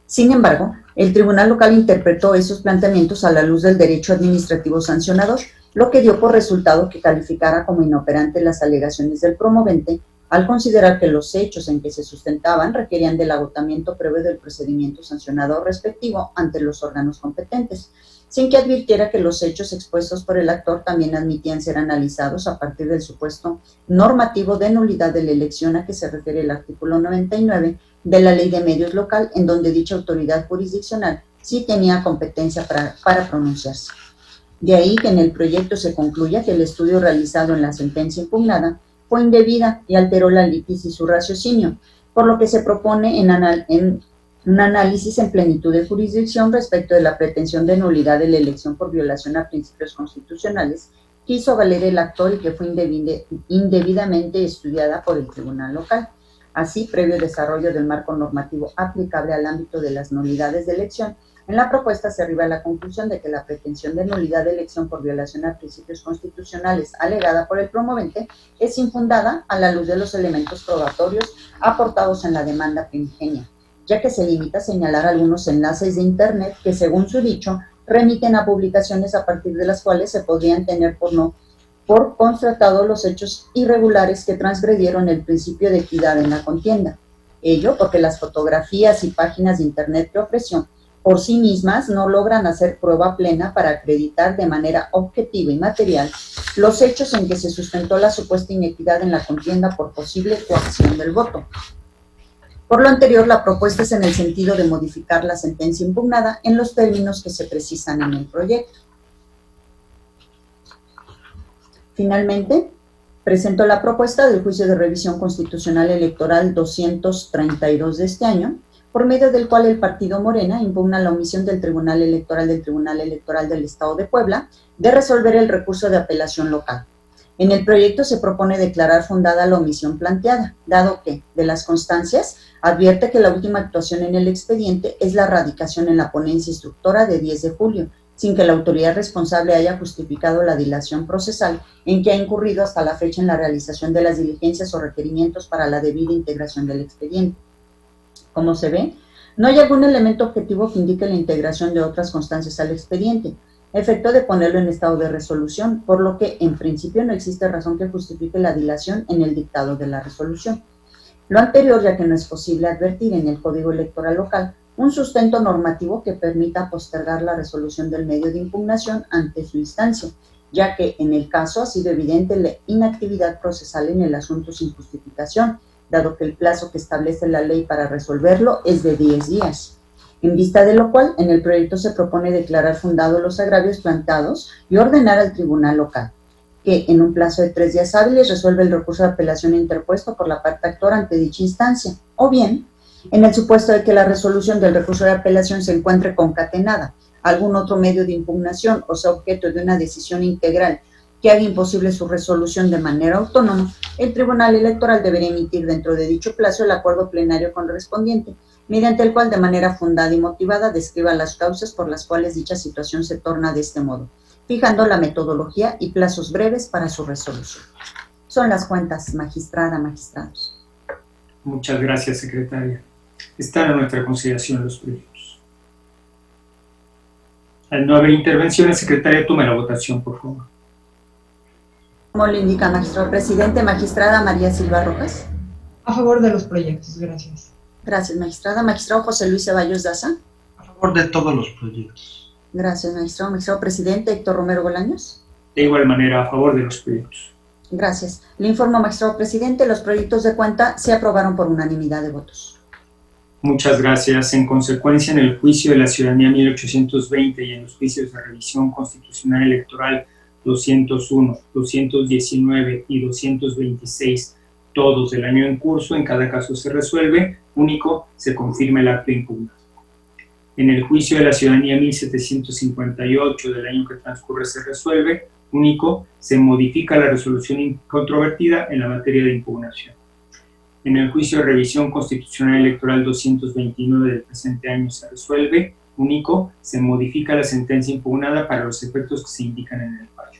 Sin embargo, el tribunal local interpretó esos planteamientos a la luz del derecho administrativo sancionador, lo que dio por resultado que calificara como inoperante las alegaciones del promovente al considerar que los hechos en que se sustentaban requerían del agotamiento previo del procedimiento sancionador respectivo ante los órganos competentes, sin que advirtiera que los hechos expuestos por el actor también admitían ser analizados a partir del supuesto normativo de nulidad de la elección a que se refiere el artículo 99 de la Ley de Medios Local, en donde dicha autoridad jurisdiccional sí tenía competencia para pronunciarse. De ahí que en el proyecto se concluya que el estudio realizado en la sentencia impugnada fue indebida y alteró la litis y su raciocinio, por lo que se propone en un análisis en plenitud de jurisdicción respecto de la pretensión de nulidad de la elección por violación a principios constitucionales que hizo valer el actor y que fue indebidamente estudiada por el tribunal local. Así, previo desarrollo del marco normativo aplicable al ámbito de las nulidades de elección, en la propuesta se arriba a la conclusión de que la pretensión de nulidad de elección por violación a principios constitucionales alegada por el promovente es infundada a la luz de los elementos probatorios aportados en la demanda primigenia, ya que se limita a señalar algunos enlaces de Internet que, según su dicho, remiten a publicaciones a partir de las cuales se podrían tener por constatado los hechos irregulares que transgredieron el principio de equidad en la contienda. Ello porque las fotografías y páginas de Internet que ofreció por sí mismas no logran hacer prueba plena para acreditar de manera objetiva y material los hechos en que se sustentó la supuesta inequidad en la contienda por posible coacción del voto. Por lo anterior, la propuesta es en el sentido de modificar la sentencia impugnada en los términos que se precisan en el proyecto. Finalmente, presento la propuesta del Juicio de Revisión Constitucional Electoral 232 de este año, por medio del cual el partido Morena impugna la omisión del Tribunal Electoral del Estado de Puebla de resolver el recurso de apelación local. En el proyecto se propone declarar fundada la omisión planteada, dado que, de las constancias, advierte que la última actuación en el expediente es la radicación en la ponencia instructora de 10 de julio, sin que la autoridad responsable haya justificado la dilación procesal en que ha incurrido hasta la fecha en la realización de las diligencias o requerimientos para la debida integración del expediente. Como se ve, no hay algún elemento objetivo que indique la integración de otras constancias al expediente, efecto de ponerlo en estado de resolución, por lo que en principio no existe razón que justifique la dilación en el dictado de la resolución. Lo anterior, ya que no es posible advertir en el Código Electoral local un sustento normativo que permita postergar la resolución del medio de impugnación ante su instancia, ya que en el caso ha sido evidente la inactividad procesal en el asunto sin justificación, dado que el plazo que establece la ley para resolverlo es de 10 días. En vista de lo cual, en el proyecto se propone declarar fundados los agravios planteados y ordenar al tribunal local que, en un plazo de 3 días hábiles, resuelve el recurso de apelación interpuesto por la parte actora ante dicha instancia, o bien, en el supuesto de que la resolución del recurso de apelación se encuentre concatenada a algún otro medio de impugnación o sea objeto de una decisión integral que haga imposible su resolución de manera autónoma, el Tribunal Electoral deberá emitir dentro de dicho plazo el acuerdo plenario correspondiente, mediante el cual de manera fundada y motivada describa las causas por las cuales dicha situación se torna de este modo, fijando la metodología y plazos breves para su resolución. Son las cuentas, magistrada, magistrados. Muchas gracias, secretaria. Están a nuestra consideración los proyectos. Al no haber intervenciones, secretaria, tome la votación, por favor. Como lo indica magistrado presidente, magistrada María Silva Rojas. A favor de los proyectos, gracias. Gracias, magistrada. Magistrado José Luis Ceballos Daza. A favor de todos los proyectos. Gracias, magistrado. Magistrado presidente Héctor Romero Bolaños. De igual manera, a favor de los proyectos. Gracias. Le informo, magistrado presidente, los proyectos de cuenta se aprobaron por unanimidad de votos. Muchas gracias. En consecuencia, en el juicio de la ciudadanía 1820 y en los juicios de revisión constitucional electoral 201, 219 y 226, todos del año en curso, en cada caso se resuelve, único, se confirma el acto impugnado. En el juicio de la ciudadanía 1758 del año que transcurre se resuelve, único, se modifica la resolución incontrovertida en la materia de impugnación. En el juicio de revisión constitucional electoral 229 del presente año se resuelve, único, se modifica la sentencia impugnada para los efectos que se indican en el fallo.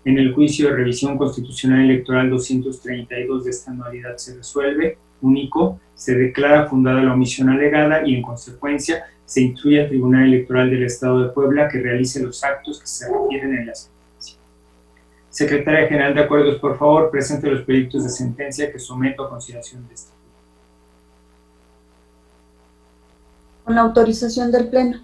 En el juicio de revisión constitucional electoral 232 de esta anualidad se resuelve, único, se declara fundada la omisión alegada y en consecuencia se instruye al Tribunal Electoral del Estado de Puebla que realice los actos que se refieren en la sentencia. Secretaria General de Acuerdos, por favor, presente los proyectos de sentencia que someto a consideración de este. Con la autorización del Pleno.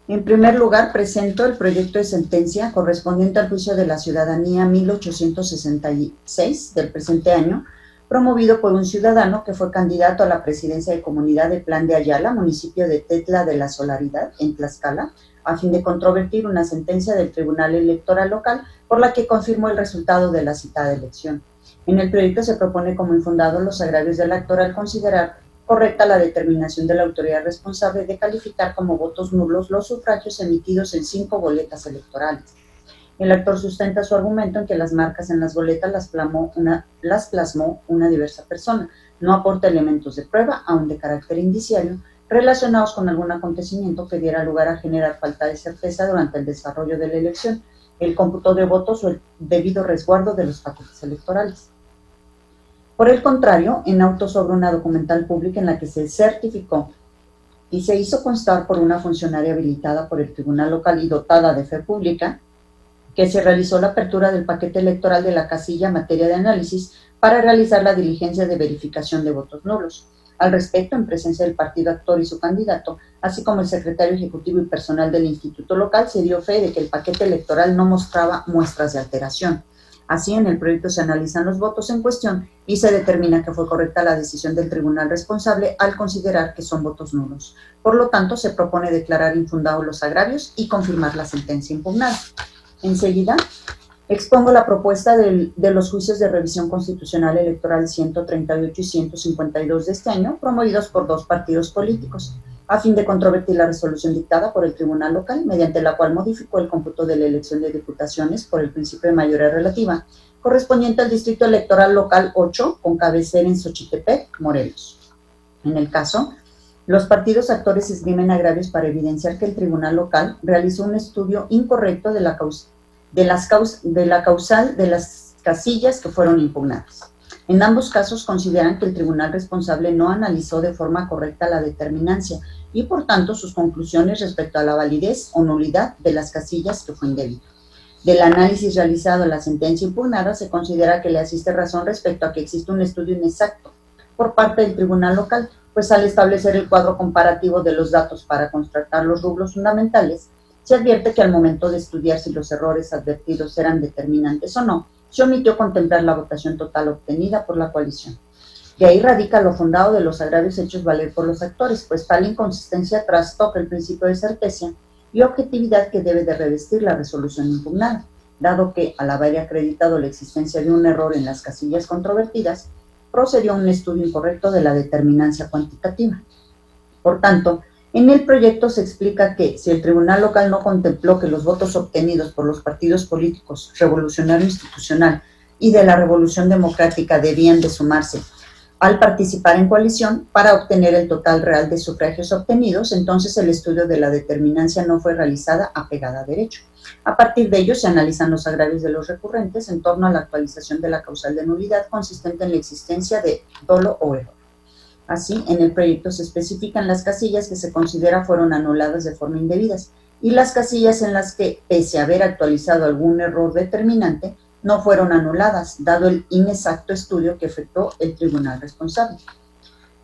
En primer lugar, presento el proyecto de sentencia correspondiente al juicio de la ciudadanía 1866 del presente año, promovido por un ciudadano que fue candidato a la presidencia de Comunidad de Plan de Ayala, municipio de Tetla de la Solaridad, en Tlaxcala, a fin de controvertir una sentencia del Tribunal Electoral local por la que confirmó el resultado de la citada elección. En el proyecto se propone como infundados los agravios del actor al considerar correcta la determinación de la autoridad responsable de calificar como votos nulos los sufragios emitidos en 5 boletas electorales. El actor sustenta su argumento en que las marcas en las boletas las plasmó una diversa persona, no aporta elementos de prueba, aun de carácter indiciario, relacionados con algún acontecimiento que diera lugar a generar falta de certeza durante el desarrollo de la elección, el cómputo de votos o el debido resguardo de los paquetes electorales. Por el contrario, en auto sobre una documental pública en la que se certificó y se hizo constar por una funcionaria habilitada por el Tribunal Local y dotada de fe pública, que se realizó la apertura del paquete electoral de la casilla materia de análisis para realizar la diligencia de verificación de votos nulos. Al respecto, en presencia del partido actor y su candidato, así como el secretario ejecutivo y personal del instituto local, se dio fe de que el paquete electoral no mostraba muestras de alteración. Así, en el proyecto se analizan los votos en cuestión y se determina que fue correcta la decisión del tribunal responsable al considerar que son votos nulos. Por lo tanto, se propone declarar infundados los agravios y confirmar la sentencia impugnada. Enseguida, expongo la propuesta de los juicios de revisión constitucional electoral 138 y 152 de este año, promovidos por dos partidos políticos, a fin de controvertir la resolución dictada por el tribunal local, mediante la cual modificó el cómputo de la elección de diputaciones por el principio de mayoría relativa, correspondiente al distrito electoral local 8, con cabecera en Xochitepec, Morelos. En el caso, los partidos actores esgrimen agravios para evidenciar que el tribunal local realizó un estudio incorrecto de la causal de las casillas que fueron impugnadas. En ambos casos consideran que el tribunal responsable no analizó de forma correcta la determinancia y, por tanto, sus conclusiones respecto a la validez o nulidad de las casillas que fue indebida. Del análisis realizado en la sentencia impugnada, se considera que le asiste razón respecto a que existe un estudio inexacto por parte del tribunal local, pues al establecer el cuadro comparativo de los datos para constatar los rubros fundamentales, se advierte que al momento de estudiar si los errores advertidos eran determinantes o no, se omitió contemplar la votación total obtenida por la coalición. De ahí radica lo fundado de los agravios hechos valer por los actores, pues tal inconsistencia trastoca el principio de certeza y objetividad que debe de revestir la resolución impugnada, dado que, al haber acreditado la existencia de un error en las casillas controvertidas, procedió a un estudio incorrecto de la determinancia cuantitativa. Por tanto, en el proyecto se explica que, si el tribunal local no contempló que los votos obtenidos por los partidos políticos Revolucionario Institucional y de la Revolución Democrática debían de sumarse al participar en coalición para obtener el total real de sufragios obtenidos, entonces el estudio de la determinancia no fue realizada apegada a derecho. A partir de ello se analizan los agravios de los recurrentes en torno a la actualización de la causal de nulidad consistente en la existencia de dolo o error. Así, en el proyecto se especifican las casillas que se considera fueron anuladas de forma indebida y las casillas en las que, pese a haber actualizado algún error determinante, no fueron anuladas, dado el inexacto estudio que efectuó el tribunal responsable.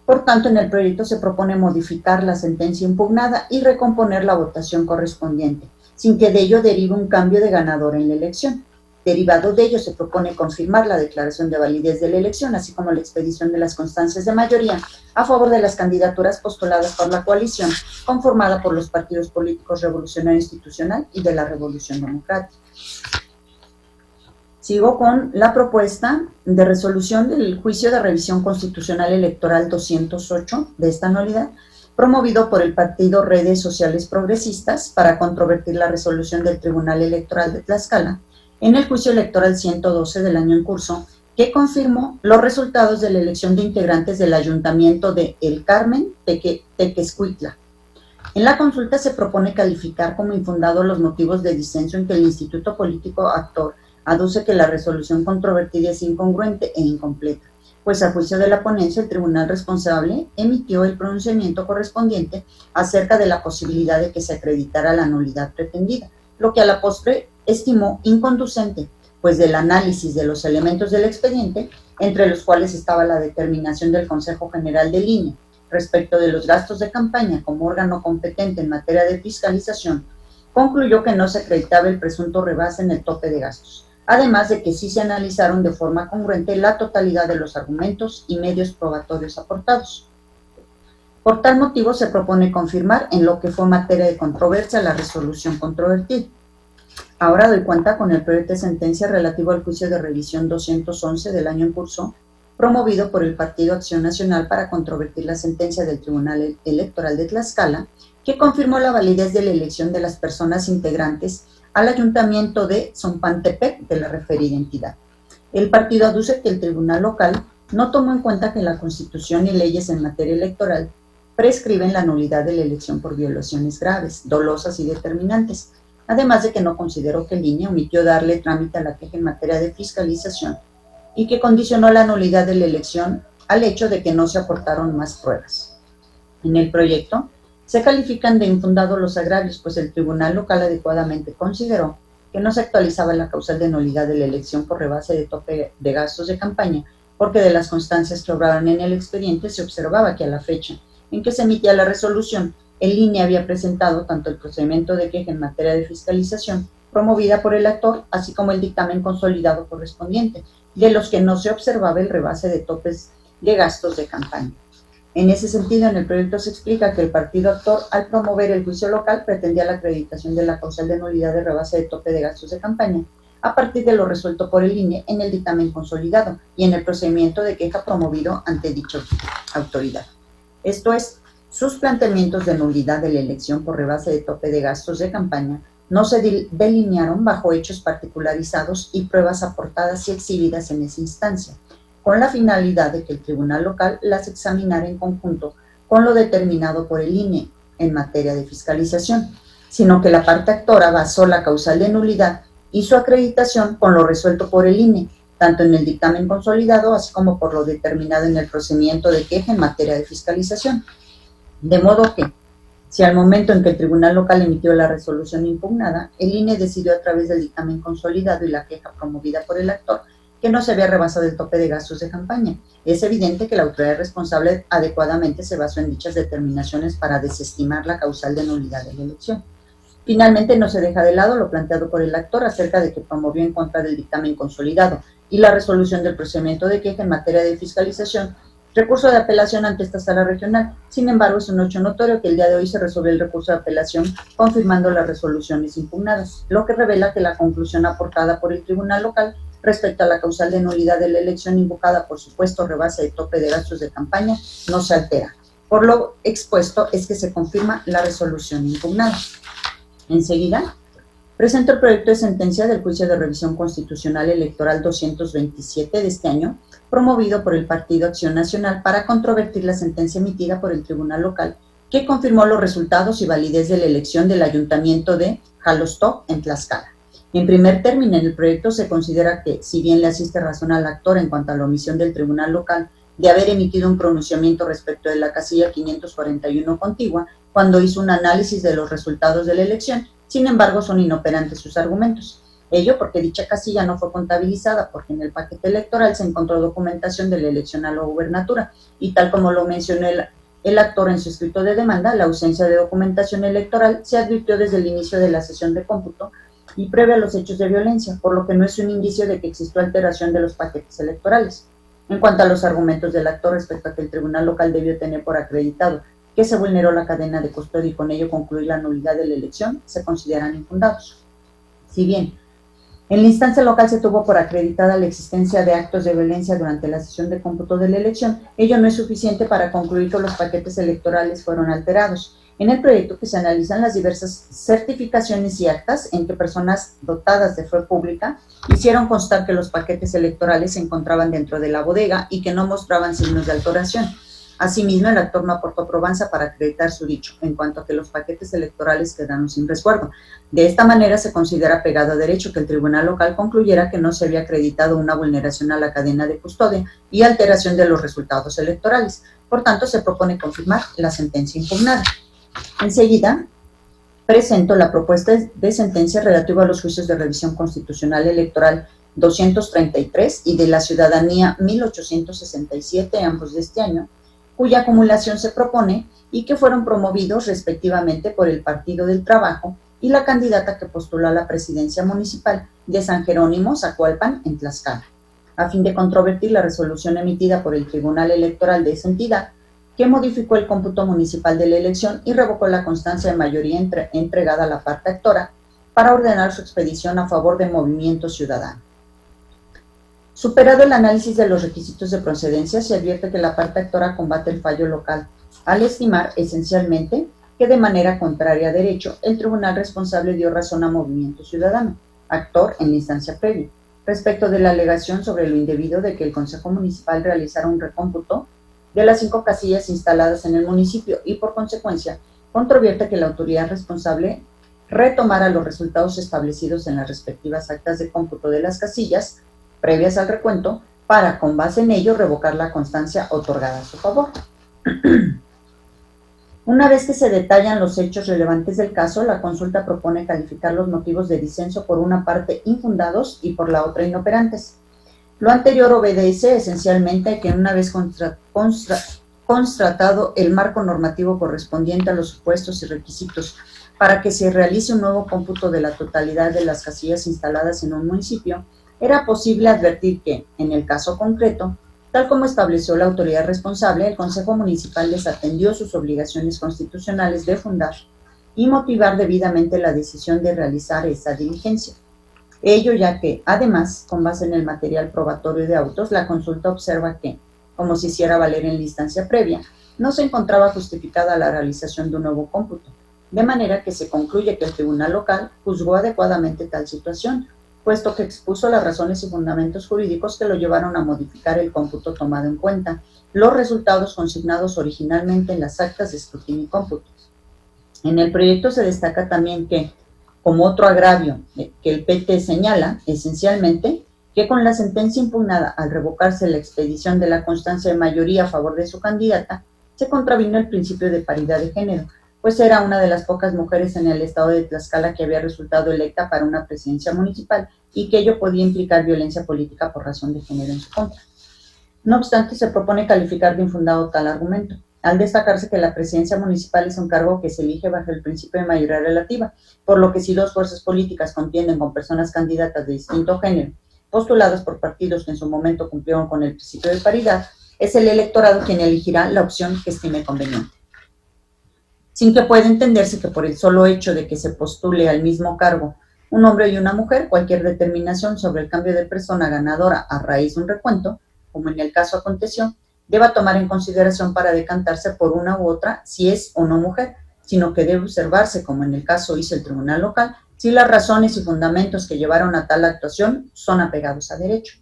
Por tanto, en el proyecto se propone modificar la sentencia impugnada y recomponer la votación correspondiente, sin que de ello derive un cambio de ganador en la elección. Derivado de ello, se propone confirmar la declaración de validez de la elección, así como la expedición de las constancias de mayoría a favor de las candidaturas postuladas por la coalición, conformada por los partidos políticos Revolucionario Institucional y de la Revolución Democrática. Sigo con la propuesta de resolución del juicio de revisión constitucional electoral 208 de esta nulidad, promovido por el partido Redes Sociales Progresistas para controvertir la resolución del Tribunal Electoral de Tlaxcala en el juicio electoral 112 del año en curso, que confirmó los resultados de la elección de integrantes del Ayuntamiento de El Carmen, Tequescuintla. En la consulta se propone calificar como infundados los motivos de disenso en que el Instituto Político Actor aduce que la resolución controvertida es incongruente e incompleta, pues a juicio de la ponencia el tribunal responsable emitió el pronunciamiento correspondiente acerca de la posibilidad de que se acreditara la nulidad pretendida, lo que a la postre estimó inconducente, pues del análisis de los elementos del expediente, entre los cuales estaba la determinación del Consejo General del INE respecto de los gastos de campaña como órgano competente en materia de fiscalización, concluyó que no se acreditaba el presunto rebase en el tope de gastos, además de que sí se analizaron de forma congruente la totalidad de los argumentos y medios probatorios aportados. Por tal motivo se propone confirmar en lo que fue materia de controversia la resolución controvertida. Ahora doy cuenta con el proyecto de sentencia relativo al juicio de revisión 211 del año en curso, promovido por el Partido Acción Nacional para controvertir la sentencia del Tribunal Electoral de Tlaxcala, que confirmó la validez de la elección de las personas integrantes al Ayuntamiento de Zompantepec de la referida entidad. El partido aduce que el Tribunal Local no tomó en cuenta que la Constitución y leyes en materia electoral prescriben la nulidad de la elección por violaciones graves, dolosas y determinantes, además de que no consideró que el INE omitió darle trámite a la queja en materia de fiscalización y que condicionó la nulidad de la elección al hecho de que no se aportaron más pruebas. En el proyecto se califican de infundados los agravios, pues el tribunal local adecuadamente consideró que no se actualizaba la causal de nulidad de la elección por rebase de tope de gastos de campaña porque de las constancias que obraban en el expediente se observaba que a la fecha en que se emitía la resolución, el INE había presentado tanto el procedimiento de queja en materia de fiscalización promovida por el actor, así como el dictamen consolidado correspondiente, de los que no se observaba el rebase de topes de gastos de campaña. En ese sentido, en el proyecto se explica que el partido actor, al promover el juicio local, pretendía la acreditación de la causal de nulidad de rebase de tope de gastos de campaña, a partir de lo resuelto por el INE en el dictamen consolidado y en el procedimiento de queja promovido ante dicha autoridad. Esto es, sus planteamientos de nulidad de la elección por rebase de tope de gastos de campaña no se delinearon bajo hechos particularizados y pruebas aportadas y exhibidas en esa instancia, con la finalidad de que el tribunal local las examinara en conjunto con lo determinado por el INE en materia de fiscalización, sino que la parte actora basó la causal de nulidad y su acreditación con lo resuelto por el INE, tanto en el dictamen consolidado así como por lo determinado en el procedimiento de queja en materia de fiscalización. De modo que, si al momento en que el tribunal local emitió la resolución impugnada, el INE decidió a través del dictamen consolidado y la queja promovida por el actor que no se había rebasado el tope de gastos de campaña, es evidente que la autoridad responsable adecuadamente se basó en dichas determinaciones para desestimar la causal de nulidad de la elección. Finalmente, no se deja de lado lo planteado por el actor acerca de que promovió en contra del dictamen consolidado y la resolución del procedimiento de queja en materia de fiscalización recurso de apelación ante esta sala regional. Sin embargo, es un hecho notorio que el día de hoy se resolvió el recurso de apelación confirmando las resoluciones impugnadas, lo que revela que la conclusión aportada por el tribunal local respecto a la causal de nulidad de la elección invocada por supuesto rebase de tope de gastos de campaña no se altera. Por lo expuesto es que se confirma la resolución impugnada. Enseguida, presento el proyecto de sentencia del juicio de revisión constitucional electoral 227 de este año, promovido por el Partido Acción Nacional para controvertir la sentencia emitida por el tribunal local que confirmó los resultados y validez de la elección del ayuntamiento de Xalostó en Tlaxcala. En primer término, en el proyecto se considera que, si bien le asiste razón al actor en cuanto a la omisión del tribunal local de haber emitido un pronunciamiento respecto de la casilla 541 contigua, cuando hizo un análisis de los resultados de la elección, sin embargo son inoperantes sus argumentos. Ello porque dicha casilla no fue contabilizada, porque en el paquete electoral se encontró documentación de la elección a la gubernatura, y tal como lo mencionó el actor en su escrito de demanda, la ausencia de documentación electoral se advirtió desde el inicio de la sesión de cómputo y previo a los hechos de violencia, por lo que no es un indicio de que existió alteración de los paquetes electorales. En cuanto a los argumentos del actor respecto a que el tribunal local debió tener por acreditado que se vulneró la cadena de custodia y con ello concluir la nulidad de la elección, se consideran infundados. Si bien en la instancia local se tuvo por acreditada la existencia de actos de violencia durante la sesión de cómputo de la elección, ello no es suficiente para concluir que los paquetes electorales fueron alterados. En el proyecto que se analizan las diversas certificaciones y actas en que personas dotadas de fe pública hicieron constar que los paquetes electorales se encontraban dentro de la bodega y que no mostraban signos de alteración. Asimismo, el actor no aportó probanza para acreditar su dicho, en cuanto a que los paquetes electorales quedaron sin resguardo. De esta manera se considera pegado a derecho que el tribunal local concluyera que no se había acreditado una vulneración a la cadena de custodia y alteración de los resultados electorales. Por tanto, se propone confirmar la sentencia impugnada. Enseguida, presento la propuesta de sentencia relativa a los juicios de revisión constitucional electoral 233 y de la ciudadanía 1867, ambos de este año, cuya acumulación se propone y que fueron promovidos respectivamente por el Partido del Trabajo y la candidata que postuló a la presidencia municipal de San Jerónimo, Zacualpan, en Tlaxcala, a fin de controvertir la resolución emitida por el Tribunal Electoral de esa entidad, que modificó el cómputo municipal de la elección y revocó la constancia de mayoría entregada a la parte actora para ordenar su expedición a favor de Movimiento Ciudadano. Superado el análisis de los requisitos de procedencia, se advierte que la parte actora combate el fallo local, al estimar, esencialmente, que de manera contraria a derecho, el tribunal responsable dio razón a Movimiento Ciudadano, actor en la instancia previa, respecto de la alegación sobre lo indebido de que el Consejo Municipal realizara un recómputo de las 5 casillas instaladas en el municipio y, por consecuencia, controvierte que la autoridad responsable retomara los resultados establecidos en las respectivas actas de cómputo de las casillas previas al recuento para, con base en ello, revocar la constancia otorgada a su favor. Una vez que se detallan los hechos relevantes del caso, la consulta propone calificar los motivos de disenso por una parte infundados y por la otra inoperantes. Lo anterior obedece esencialmente a que una vez constatado el marco normativo correspondiente a los supuestos y requisitos para que se realice un nuevo cómputo de la totalidad de las casillas instaladas en un municipio, era posible advertir que, en el caso concreto, tal como estableció la autoridad responsable, el Consejo Municipal desatendió sus obligaciones constitucionales de fundar y motivar debidamente la decisión de realizar esa diligencia. Ello ya que, además, con base en el material probatorio de autos, la consulta observa que, como se hiciera valer en la instancia previa, no se encontraba justificada la realización de un nuevo cómputo, de manera que se concluye que el tribunal local juzgó adecuadamente tal situación, puesto que expuso las razones y fundamentos jurídicos que lo llevaron a modificar el cómputo tomado en cuenta, los resultados consignados originalmente en las actas de escrutinio y cómputo. En el proyecto se destaca también que, como otro agravio que el PT señala, esencialmente, que con la sentencia impugnada al revocarse la expedición de la constancia de mayoría a favor de su candidata, se contravino el principio de paridad de género, pues era una de las pocas mujeres en el estado de Tlaxcala que había resultado electa para una presidencia municipal y que ello podía implicar violencia política por razón de género en su contra. No obstante, se propone calificar de infundado tal argumento, al destacarse que la presidencia municipal es un cargo que se elige bajo el principio de mayoría relativa, por lo que si dos fuerzas políticas contienden con personas candidatas de distinto género, postuladas por partidos que en su momento cumplieron con el principio de paridad, es el electorado quien elegirá la opción que estime conveniente. Sin que pueda entenderse que por el solo hecho de que se postule al mismo cargo un hombre y una mujer, cualquier determinación sobre el cambio de persona ganadora a raíz de un recuento, como en el caso aconteció, deba tomar en consideración para decantarse por una u otra si es o no mujer, sino que debe observarse, como en el caso hizo el tribunal local, si las razones y fundamentos que llevaron a tal actuación son apegados a derecho.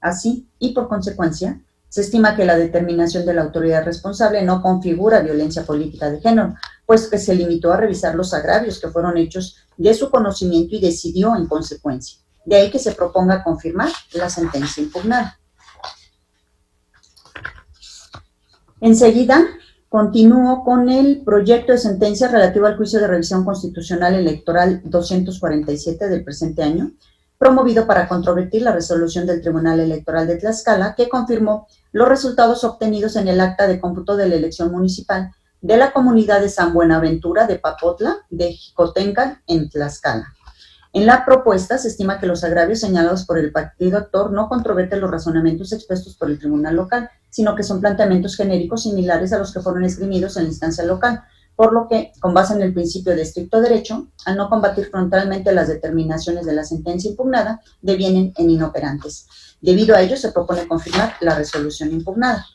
Así, y por consecuencia, se estima que la determinación de la autoridad responsable no configura violencia política de género, pues que se limitó a revisar los agravios que fueron hechos de su conocimiento y decidió en consecuencia. De ahí que se proponga confirmar la sentencia impugnada. Enseguida, continúo con el proyecto de sentencia relativo al juicio de revisión constitucional electoral 247 del presente año, promovido para controvertir la resolución del Tribunal Electoral de Tlaxcala, que confirmó los resultados obtenidos en el acta de cómputo de la elección municipal de la comunidad de San Buenaventura de Papotla de Jicotenca en Tlaxcala. En la propuesta se estima que los agravios señalados por el partido actor no controverten los razonamientos expuestos por el tribunal local, sino que son planteamientos genéricos similares a los que fueron esgrimidos en la instancia local, por lo que, con base en el principio de estricto derecho, al no combatir frontalmente las determinaciones de la sentencia impugnada, devienen en inoperantes. Debido a ello, se propone confirmar la resolución impugnada.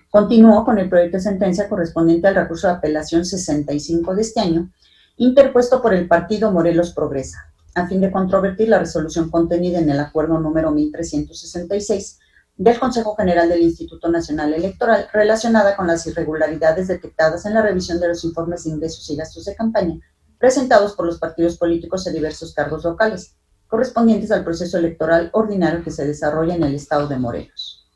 Continúo con el proyecto de sentencia correspondiente al recurso de apelación 65 de este año, interpuesto por el partido Morelos Progresa, a fin de controvertir la resolución contenida en el acuerdo número 1366 del Consejo General del Instituto Nacional Electoral relacionada con las irregularidades detectadas en la revisión de los informes de ingresos y gastos de campaña presentados por los partidos políticos a diversos cargos locales, correspondientes al proceso electoral ordinario que se desarrolla en el estado de Morelos.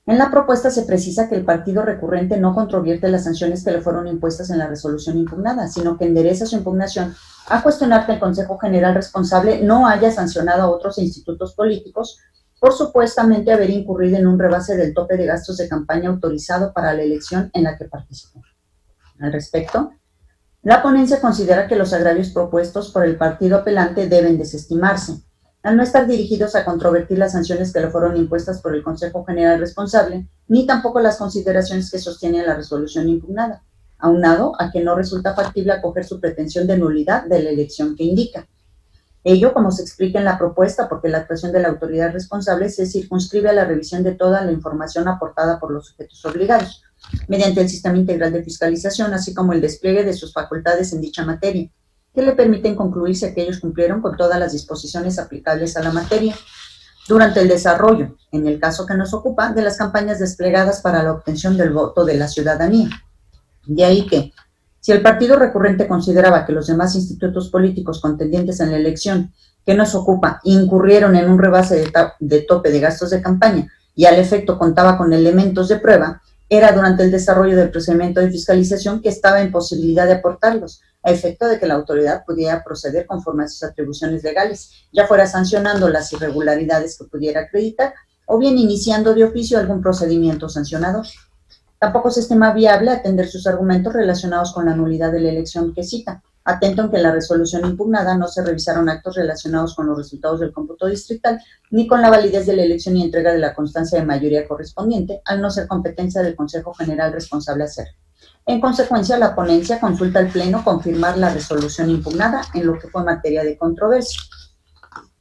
En la propuesta se precisa que el partido recurrente no controvierte las sanciones que le fueron impuestas en la resolución impugnada, sino que endereza su impugnación a cuestionar que el Consejo General responsable no haya sancionado a otros institutos políticos por supuestamente haber incurrido en un rebase del tope de gastos de campaña autorizado para la elección en la que participó. Al respecto, la ponencia considera que los agravios propuestos por el partido apelante deben desestimarse, al no estar dirigidos a controvertir las sanciones que le fueron impuestas por el Consejo General responsable, ni tampoco las consideraciones que sostiene la resolución impugnada, aunado a que no resulta factible acoger su pretensión de nulidad de la elección que indica. Ello, como se explica en la propuesta, porque la actuación de la autoridad responsable se circunscribe a la revisión de toda la información aportada por los sujetos obligados, mediante el sistema integral de fiscalización, así como el despliegue de sus facultades en dicha materia, que le permiten concluir si aquellos cumplieron con todas las disposiciones aplicables a la materia durante el desarrollo, en el caso que nos ocupa, de las campañas desplegadas para la obtención del voto de la ciudadanía. De ahí que, si el partido recurrente consideraba que los demás institutos políticos contendientes en la elección que nos ocupa incurrieron en un rebase de tope de gastos de campaña y al efecto contaba con elementos de prueba, era durante el desarrollo del procedimiento de fiscalización que estaba en posibilidad de aportarlos, a efecto de que la autoridad pudiera proceder conforme a sus atribuciones legales, ya fuera sancionando las irregularidades que pudiera acreditar o bien iniciando de oficio algún procedimiento sancionador. Tampoco se estima viable atender sus argumentos relacionados con la nulidad de la elección que cita, atento en que en la resolución impugnada no se revisaron actos relacionados con los resultados del cómputo distrital, ni con la validez de la elección y entrega de la constancia de mayoría correspondiente, al no ser competencia del Consejo General responsable hacerlo. En consecuencia, la ponencia consulta al Pleno confirmar la resolución impugnada en lo que fue materia de controversia.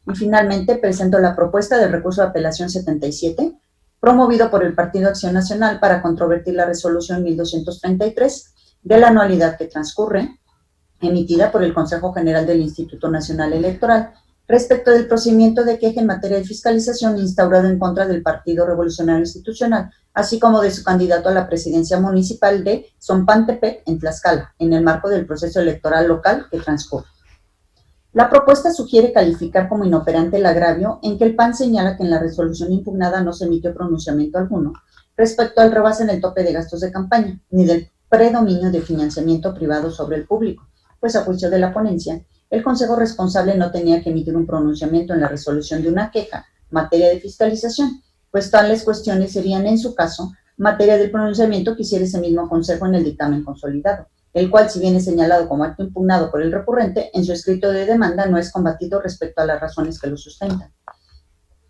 Y finalmente, presento la propuesta del recurso de apelación 77, promovido por el Partido Acción Nacional para controvertir la resolución 1233 de la anualidad que transcurre, emitida por el Consejo General del Instituto Nacional Electoral, respecto del procedimiento de queja en materia de fiscalización instaurado en contra del Partido Revolucionario Institucional, así como de su candidato a la presidencia municipal de Zompantepec, en Tlaxcala, en el marco del proceso electoral local que transcurre. La propuesta sugiere calificar como inoperante el agravio en que el PAN señala que en la resolución impugnada no se emitió pronunciamiento alguno respecto al rebase en el tope de gastos de campaña, ni del predominio de financiamiento privado sobre el público, pues a juicio de la ponencia, el Consejo responsable no tenía que emitir un pronunciamiento en la resolución de una queja, materia de fiscalización, pues tales cuestiones serían, en su caso, materia del pronunciamiento que hiciera ese mismo Consejo en el dictamen consolidado, el cual, si bien es señalado como acto impugnado por el recurrente, en su escrito de demanda no es combatido respecto a las razones que lo sustentan.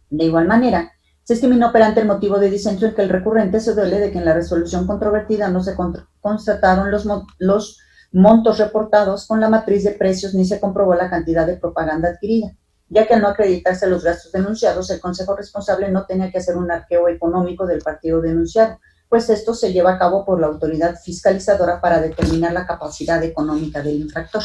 De igual manera, se estima inoperante el motivo de disenso en que el recurrente se duele de que en la resolución controvertida no se constataron los montos reportados con la matriz de precios ni se comprobó la cantidad de propaganda adquirida, ya que al no acreditarse los gastos denunciados, el Consejo responsable no tenía que hacer un arqueo económico del partido denunciado, pues esto se lleva a cabo por la autoridad fiscalizadora para determinar la capacidad económica del infractor.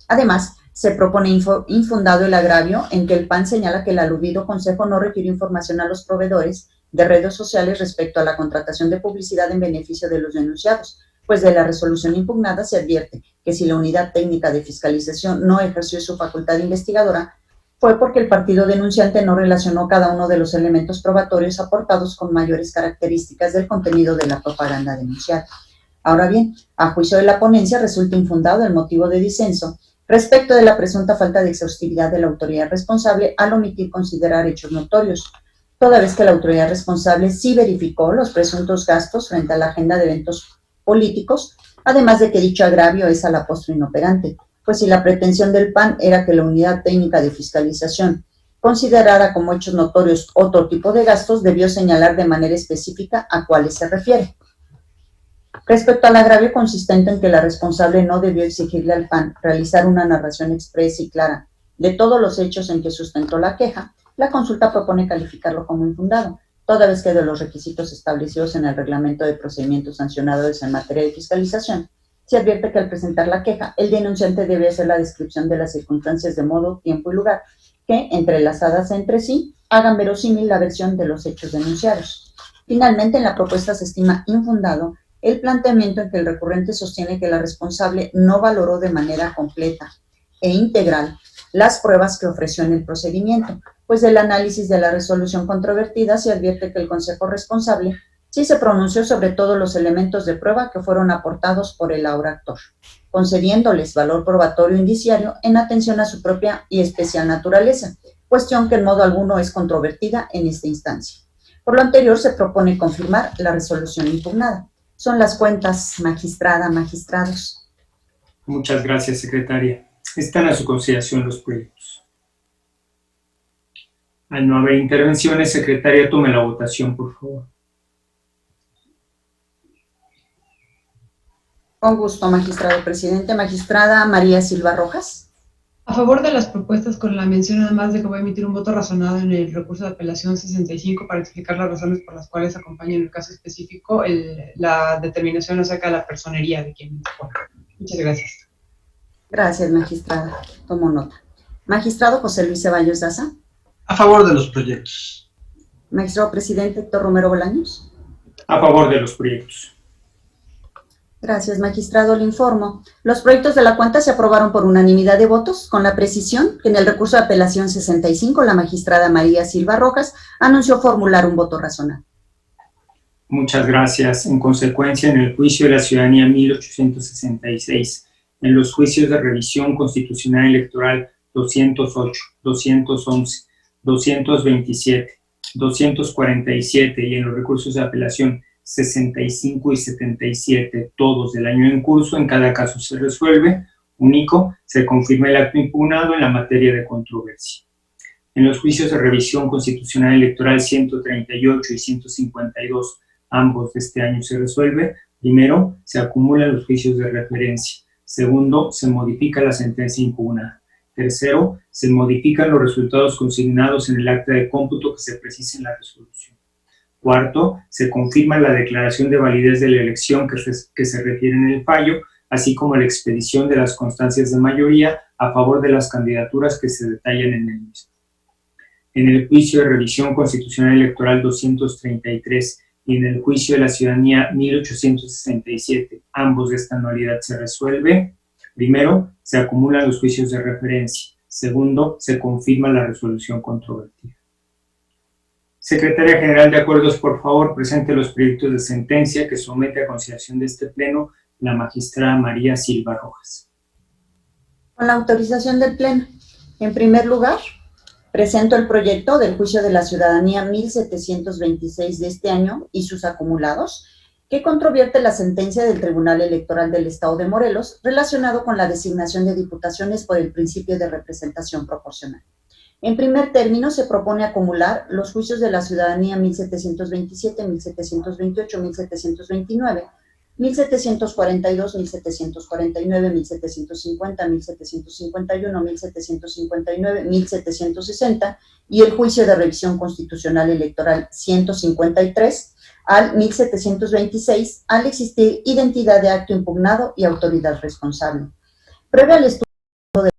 Además, se propone infundado el agravio en que el PAN señala que el aludido Consejo no requirió información a los proveedores de redes sociales respecto a la contratación de publicidad en beneficio de los denunciados, pues de la resolución impugnada se advierte que si la unidad técnica de fiscalización no ejerció su facultad investigadora, fue porque el partido denunciante no relacionó cada uno de los elementos probatorios aportados con mayores características del contenido de la propaganda denunciada. Ahora bien, a juicio de la ponencia resulta infundado el motivo de disenso respecto de la presunta falta de exhaustividad de la autoridad responsable al omitir considerar hechos notorios, toda vez que la autoridad responsable sí verificó los presuntos gastos frente a la agenda de eventos políticos, además de que dicho agravio es a la postre inoperante, pues si la pretensión del PAN era que la unidad técnica de fiscalización considerara como hechos notorios otro tipo de gastos, debió señalar de manera específica a cuáles se refiere. Respecto al agravio consistente en que la responsable no debió exigirle al PAN realizar una narración expresa y clara de todos los hechos en que sustentó la queja, la consulta propone calificarlo como infundado, toda vez que de los requisitos establecidos en el Reglamento de Procedimientos Sancionadores en materia de fiscalización, se advierte que al presentar la queja, el denunciante debe hacer la descripción de las circunstancias de modo, tiempo y lugar que, entrelazadas entre sí, hagan verosímil la versión de los hechos denunciados. Finalmente, en la propuesta se estima infundado el planteamiento en que el recurrente sostiene que la responsable no valoró de manera completa e integral las pruebas que ofreció en el procedimiento, pues del análisis de la resolución controvertida se advierte que el Consejo responsable sí se pronunció sobre todos los elementos de prueba que fueron aportados por el ahora actor, concediéndoles valor probatorio indiciario en atención a su propia y especial naturaleza, cuestión que en modo alguno es controvertida en esta instancia. Por lo anterior, se propone confirmar la resolución impugnada. Son las cuentas, magistrada, magistrados. Muchas gracias, secretaria. Están a su consideración los proyectos. Al no haber intervenciones, secretaria, tome la votación, por favor. Con gusto, magistrado presidente. Magistrada María Silva Rojas. A favor de las propuestas, con la mención además de que voy a emitir un voto razonado en el recurso de apelación 65 para explicar las razones por las cuales acompaña en el caso específico la determinación acerca de la personería de quien interpone. Muchas gracias. Gracias, magistrada. Tomo nota. Magistrado José Luis Ceballos Daza. A favor de los proyectos. Magistrado presidente Héctor Romero Bolaños. A favor de los proyectos. Gracias, magistrado. Le informo. Los proyectos de la cuenta se aprobaron por unanimidad de votos, con la precisión que en el recurso de apelación 65 la magistrada María Silva Rojas anunció formular un voto razonable. Muchas gracias. En consecuencia, en el juicio de la ciudadanía 1866, En los juicios de revisión constitucional electoral 208, 211, 227, 247 y en los recursos de apelación 65 y 77, todos del año en curso, en cada caso se resuelve, único, se confirma el acto impugnado en la materia de controversia. En los juicios de revisión constitucional electoral 138 y 152, ambos de este año se resuelve. Primero, se acumulan los juicios de referencia. Segundo, se modifica la sentencia impugnada. Tercero, se modifican los resultados consignados en el acta de cómputo que se precisa en la resolución. Cuarto, se confirma la declaración de validez de la elección que se refiere en el fallo, así como la expedición de las constancias de mayoría a favor de las candidaturas que se detallan en el mismo. En el juicio de revisión constitucional electoral 233 y en el juicio de la ciudadanía 1867, ambos de esta anualidad se resuelve. Primero, se acumulan los juicios de referencia. Segundo, se confirma la resolución controvertida. Secretaria General de Acuerdos, por favor, presente los proyectos de sentencia que somete a consideración de este Pleno la magistrada María Silva Rojas. Con la autorización del Pleno, en primer lugar, presento el proyecto del Juicio de la Ciudadanía 1726 de este año y sus acumulados, que controvierte la sentencia del Tribunal Electoral del Estado de Morelos relacionado con la designación de diputaciones por el principio de representación proporcional. En primer término, se propone acumular los juicios de la ciudadanía 1727, 1728, 1729, 1742, 1749, 1750, 1751, 1759, 1760 y el juicio de revisión constitucional electoral 153 al 1726 al existir identidad de acto impugnado y autoridad responsable. Previo al estudio de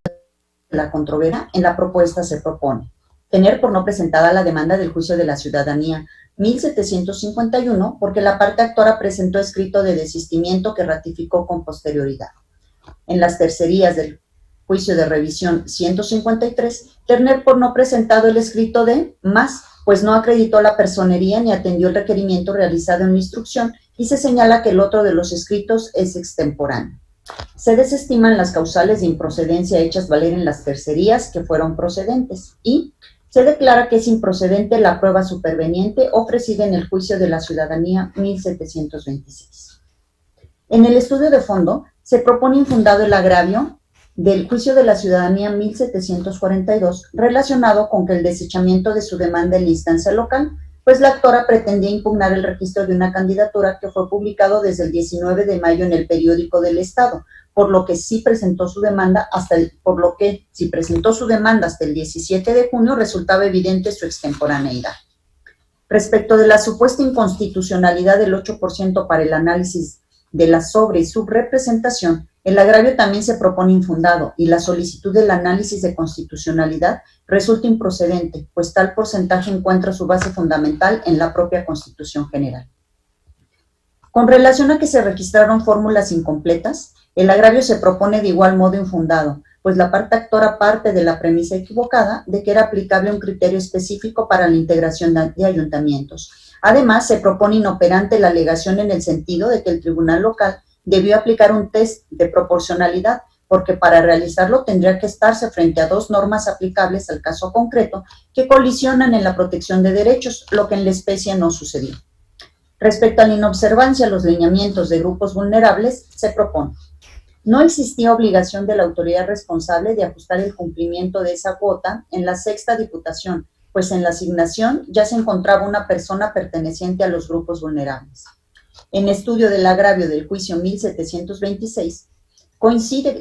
la controversia, en la propuesta se propone tener por no presentada la demanda del juicio de la ciudadanía 1751 porque la parte actora presentó escrito de desistimiento que ratificó con posterioridad. En las tercerías del juicio de revisión 153, tener por no presentado el escrito de más, pues no acreditó la personería ni atendió el requerimiento realizado en la instrucción y se señala que el otro de los escritos es extemporáneo. Se desestiman las causales de improcedencia hechas valer en las tercerías que fueron procedentes y se declara que es improcedente la prueba superveniente ofrecida en el juicio de la ciudadanía 1726. En el estudio de fondo se propone infundado el agravio del juicio de la ciudadanía 1742 relacionado con que el desechamiento de su demanda en la instancia local, pues la actora pretendía impugnar el registro de una candidatura que fue publicado desde el 19 de mayo en el periódico del Estado, por lo que si presentó su demanda hasta el 17 de junio resultaba evidente su extemporaneidad. Respecto de la supuesta inconstitucionalidad del 8% para el análisis de la sobre- y subrepresentación, el agravio también se propone infundado y la solicitud del análisis de constitucionalidad resulta improcedente, pues tal porcentaje encuentra su base fundamental en la propia Constitución General. Con relación a que se registraron fórmulas incompletas, el agravio se propone de igual modo infundado, pues la parte actora parte de la premisa equivocada de que era aplicable un criterio específico para la integración de ayuntamientos. Además, se propone inoperante la alegación en el sentido de que el tribunal local debió aplicar un test de proporcionalidad, porque para realizarlo tendría que estarse frente a dos normas aplicables al caso concreto que colisionan en la protección de derechos, lo que en la especie no sucedió. Respecto a la inobservancia a los lineamientos de grupos vulnerables, se propone: no existía obligación de la autoridad responsable de ajustar el cumplimiento de esa cuota en la sexta diputación, pues en la asignación ya se encontraba una persona perteneciente a los grupos vulnerables. En estudio del agravio del juicio 1726,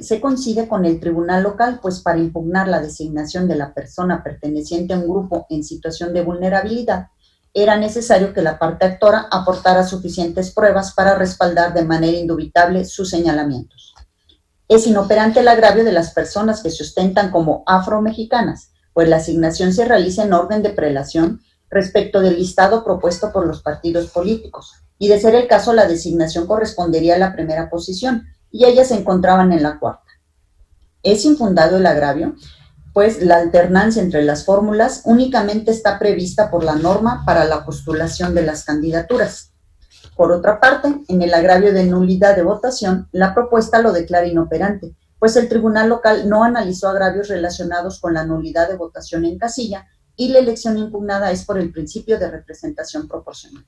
se coincide con el tribunal local, pues para impugnar la designación de la persona perteneciente a un grupo en situación de vulnerabilidad, era necesario que la parte actora aportara suficientes pruebas para respaldar de manera indubitable sus señalamientos. Es inoperante el agravio de las personas que se ostentan como afromexicanas, pues la asignación se realiza en orden de prelación respecto del listado propuesto por los partidos políticos, y de ser el caso la designación correspondería a la primera posición, y ellas se encontraban en la cuarta. Es infundado el agravio, pues la alternancia entre las fórmulas únicamente está prevista por la norma para la postulación de las candidaturas. Por otra parte, en el agravio de nulidad de votación, la propuesta lo declara inoperante, pues el tribunal local no analizó agravios relacionados con la nulidad de votación en casilla y la elección impugnada es por el principio de representación proporcional.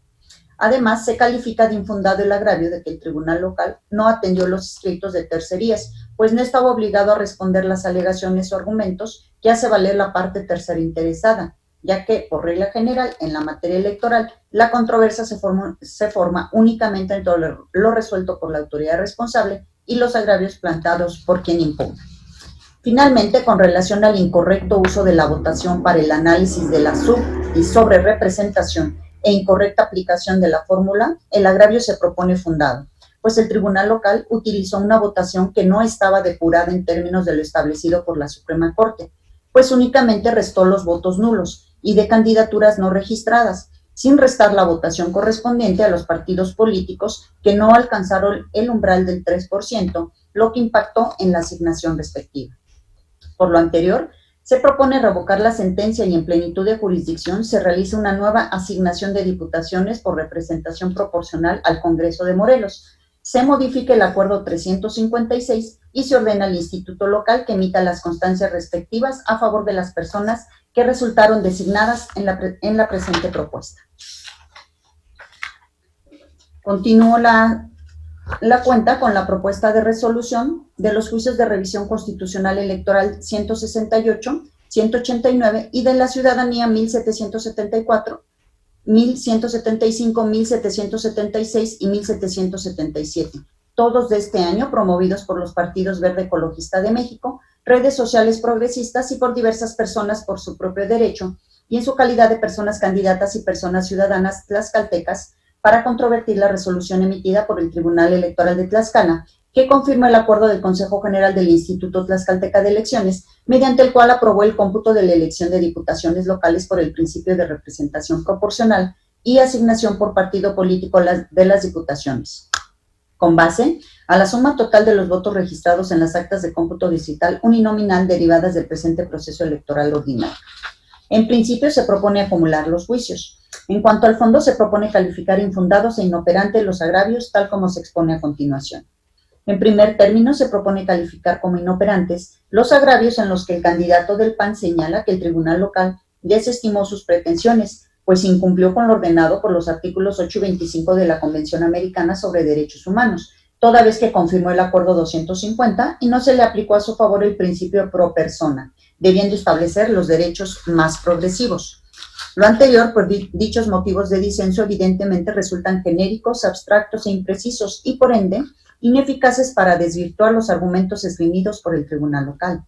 Además, se califica de infundado el agravio de que el tribunal local no atendió los escritos de tercerías, pues no estaba obligado a responder las alegaciones o argumentos que hace valer la parte tercera interesada, ya que, por regla general, en la materia electoral, la controversia se forma únicamente en todo lo resuelto por la autoridad responsable y los agravios planteados por quien impugna. Finalmente, con relación al incorrecto uso de la votación para el análisis de la sub- y sobrerepresentación e incorrecta aplicación de la fórmula, el agravio se propone fundado, pues el tribunal local utilizó una votación que no estaba depurada en términos de lo establecido por la Suprema Corte, pues únicamente restó los votos nulos y de candidaturas no registradas, sin restar la votación correspondiente a los partidos políticos que no alcanzaron el umbral del 3%, lo que impactó en la asignación respectiva. Por lo anterior, se propone revocar la sentencia y en plenitud de jurisdicción se realiza una nueva asignación de diputaciones por representación proporcional al Congreso de Morelos. Se modifica el acuerdo 356 y se ordena al instituto local que emita las constancias respectivas a favor de las personas que resultaron designadas en la presente propuesta. Continúo la cuenta con la propuesta de resolución de los juicios de revisión constitucional electoral 168, 189 y de la ciudadanía 1774, 1175, 1776 y 1777, todos de este año promovidos por los partidos Verde Ecologista de México, redes sociales progresistas y por diversas personas por su propio derecho y en su calidad de personas candidatas y personas ciudadanas tlaxcaltecas para controvertir la resolución emitida por el Tribunal Electoral de Tlaxcala, que confirma el acuerdo del Consejo General del Instituto Tlaxcalteca de Elecciones, mediante el cual aprobó el cómputo de la elección de diputaciones locales por el principio de representación proporcional y asignación por partido político de las diputaciones, con base a la suma total de los votos registrados en las actas de cómputo digital uninominal derivadas del presente proceso electoral ordinario. En principio se propone acumular los juicios. En cuanto al fondo, se propone calificar infundados e inoperantes los agravios, tal como se expone a continuación. En primer término, se propone calificar como inoperantes los agravios en los que el candidato del PAN señala que el tribunal local desestimó sus pretensiones, pues incumplió con lo ordenado por los artículos 8 y 25 de la Convención Americana sobre Derechos Humanos, toda vez que confirmó el Acuerdo 250 y no se le aplicó a su favor el principio pro persona, debiendo establecer los derechos más progresivos. Lo anterior, por dichos motivos de disenso, evidentemente resultan genéricos, abstractos e imprecisos y, por ende, ineficaces para desvirtuar los argumentos esgrimidos por el tribunal local.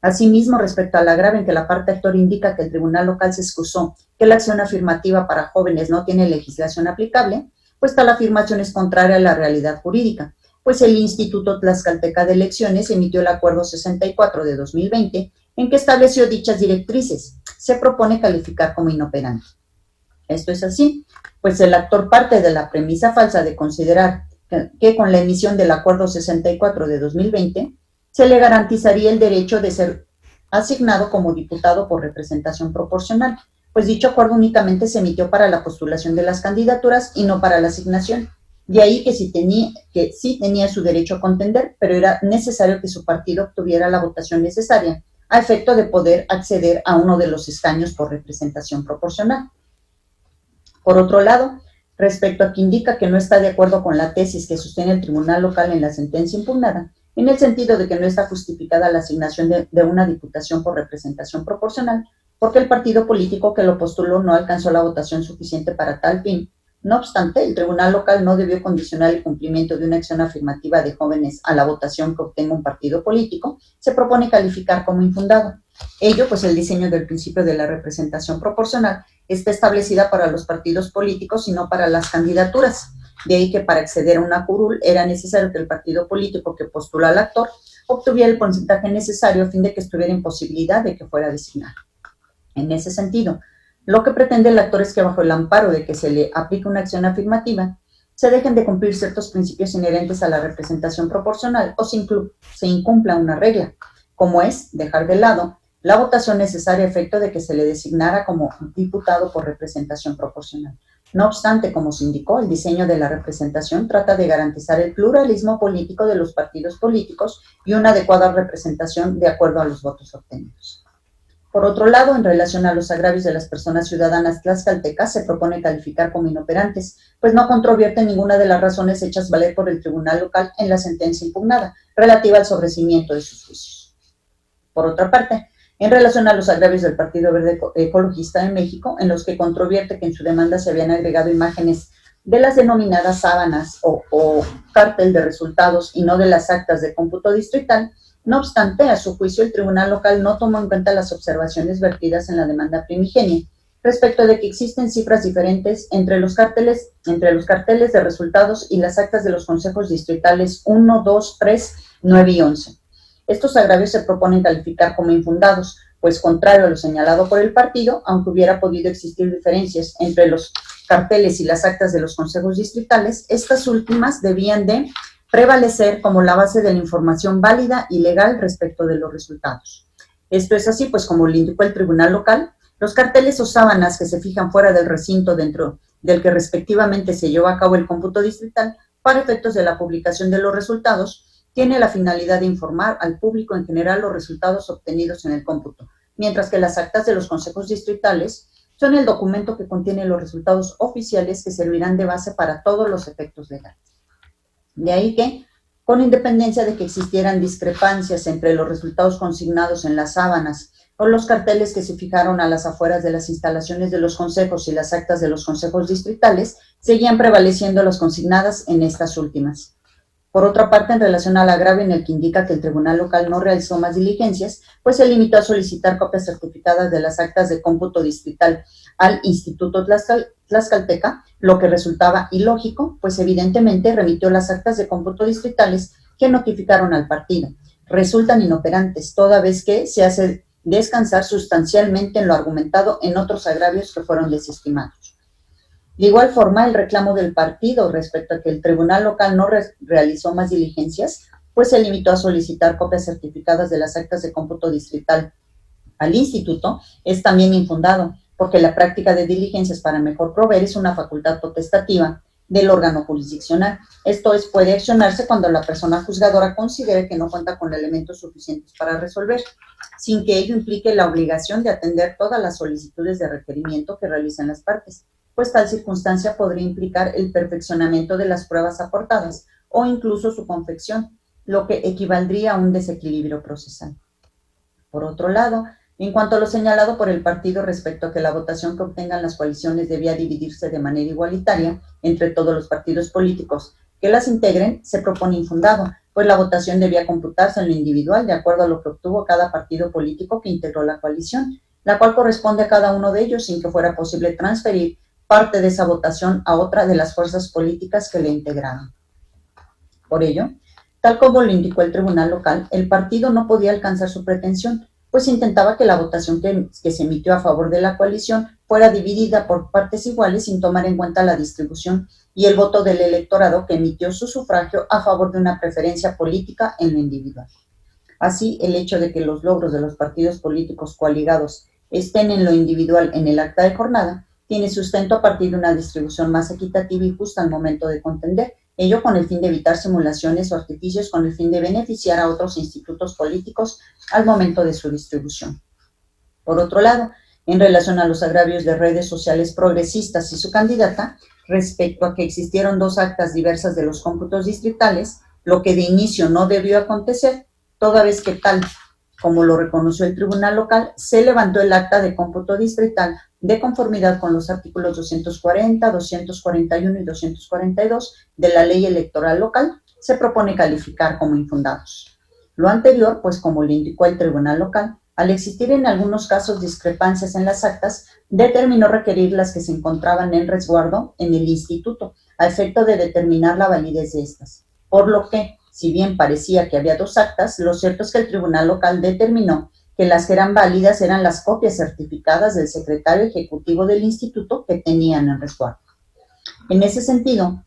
Asimismo, respecto al agravio en que la parte actor indica que el tribunal local se excusó que la acción afirmativa para jóvenes no tiene legislación aplicable, pues tal afirmación es contraria a la realidad jurídica, pues el Instituto Tlaxcalteca de Elecciones emitió el Acuerdo 64 de 2020 en que estableció dichas directrices. Se propone calificar como inoperante. Esto es así, pues el actor parte de la premisa falsa de considerar que con la emisión del Acuerdo 64 de 2020 se le garantizaría el derecho de ser asignado como diputado por representación proporcional, pues dicho acuerdo únicamente se emitió para la postulación de las candidaturas y no para la asignación. De ahí que sí tenía su derecho a contender, pero era necesario que su partido obtuviera la votación necesaria a efecto de poder acceder a uno de los escaños por representación proporcional. Por otro lado, respecto a que indica que no está de acuerdo con la tesis que sostiene el tribunal local en la sentencia impugnada, en el sentido de que no está justificada la asignación de una diputación por representación proporcional, porque el partido político que lo postuló no alcanzó la votación suficiente para tal fin. No obstante, el tribunal local no debió condicionar el cumplimiento de una acción afirmativa de jóvenes a la votación que obtenga un partido político. Se propone calificar como infundado. Ello, pues el diseño del principio de la representación proporcional está establecida para los partidos políticos y no para las candidaturas. De ahí que para acceder a una curul era necesario que el partido político que postula al actor obtuviera el porcentaje necesario a fin de que estuviera en posibilidad de que fuera designado. En ese sentido, lo que pretende el actor es que bajo el amparo de que se le aplique una acción afirmativa, se dejen de cumplir ciertos principios inherentes a la representación proporcional o se incumpla una regla, como es dejar de lado la votación necesaria a efecto de que se le designara como diputado por representación proporcional. No obstante, como se indicó, el diseño de la representación trata de garantizar el pluralismo político de los partidos políticos y una adecuada representación de acuerdo a los votos obtenidos. Por otro lado, en relación a los agravios de las personas ciudadanas tlaxcaltecas, se propone calificar como inoperantes, pues no controvierte ninguna de las razones hechas valer por el tribunal local en la sentencia impugnada, relativa al sobreseimiento de sus juicios. Por otra parte, en relación a los agravios del Partido Verde Ecologista de México, en los que controvierte que en su demanda se habían agregado imágenes de las denominadas sábanas o cártel de resultados y no de las actas de cómputo distrital. No obstante, a su juicio, el tribunal local no tomó en cuenta las observaciones vertidas en la demanda primigenia, respecto de que existen cifras diferentes entre los carteles de resultados y las actas de los consejos distritales 1, 2, 3, 9 y 11. Estos agravios se proponen calificar como infundados, pues contrario a lo señalado por el partido, aunque hubiera podido existir diferencias entre los carteles y las actas de los consejos distritales, estas últimas debían de prevalecer como la base de la información válida y legal respecto de los resultados. Esto es así, pues como lo indicó el tribunal local, los carteles o sábanas que se fijan fuera del recinto dentro del que respectivamente se llevó a cabo el cómputo distrital para efectos de la publicación de los resultados, tiene la finalidad de informar al público en general los resultados obtenidos en el cómputo, mientras que las actas de los consejos distritales son el documento que contiene los resultados oficiales que servirán de base para todos los efectos legales. De ahí que, con independencia de que existieran discrepancias entre los resultados consignados en las sábanas o los carteles que se fijaron a las afueras de las instalaciones de los consejos y las actas de los consejos distritales, seguían prevaleciendo las consignadas en estas últimas. Por otra parte, en relación al agravio en el que indica que el tribunal local no realizó más diligencias, pues se limitó a solicitar copias certificadas de las actas de cómputo distrital al Instituto Tlaxcalteca, lo que resultaba ilógico, pues evidentemente remitió las actas de cómputo distritales que notificaron al partido. Resultan inoperantes, toda vez que se hace descansar sustancialmente en lo argumentado en otros agravios que fueron desestimados. De igual forma, el reclamo del partido respecto a que el tribunal local no realizó más diligencias, pues se limitó a solicitar copias certificadas de las actas de cómputo distrital al instituto, es también infundado, porque la práctica de diligencias para mejor proveer es una facultad potestativa del órgano jurisdiccional. Esto es, puede accionarse cuando la persona juzgadora considere que no cuenta con elementos suficientes para resolver, sin que ello implique la obligación de atender todas las solicitudes de requerimiento que realizan las partes, pues tal circunstancia podría implicar el perfeccionamiento de las pruebas aportadas o incluso su confección, lo que equivaldría a un desequilibrio procesal. Por otro lado, en cuanto a lo señalado por el partido respecto a que la votación que obtengan las coaliciones debía dividirse de manera igualitaria entre todos los partidos políticos que las integren, se propone infundado, pues la votación debía computarse en lo individual de acuerdo a lo que obtuvo cada partido político que integró la coalición, la cual corresponde a cada uno de ellos sin que fuera posible transferir parte de esa votación a otra de las fuerzas políticas que le integraron. Por ello, tal como lo indicó el tribunal local, el partido no podía alcanzar su pretensión, pues intentaba que la votación que se emitió a favor de la coalición fuera dividida por partes iguales sin tomar en cuenta la distribución y el voto del electorado que emitió su sufragio a favor de una preferencia política en lo individual. Así, el hecho de que los logros de los partidos políticos coaligados estén en lo individual en el acta de jornada tiene sustento a partir de una distribución más equitativa y justa al momento de contender, ello con el fin de evitar simulaciones o artificios con el fin de beneficiar a otros institutos políticos al momento de su distribución. Por otro lado, en relación a los agravios de redes sociales progresistas y su candidata, respecto a que existieron dos actas diversas de los cómputos distritales, lo que de inicio no debió acontecer, toda vez que tal como lo reconoció el tribunal local, se levantó el acta de cómputo distrital de conformidad con los artículos 240, 241 y 242 de la ley electoral local, se propone calificar como infundados. Lo anterior, pues como le indicó el tribunal local, al existir en algunos casos discrepancias en las actas, determinó requerir las que se encontraban en resguardo en el instituto, a efecto de determinar la validez de estas. Por lo que, si bien parecía que había dos actas, lo cierto es que el tribunal local determinó que las que eran válidas eran las copias certificadas del secretario ejecutivo del instituto que tenían en resguardo. En ese sentido,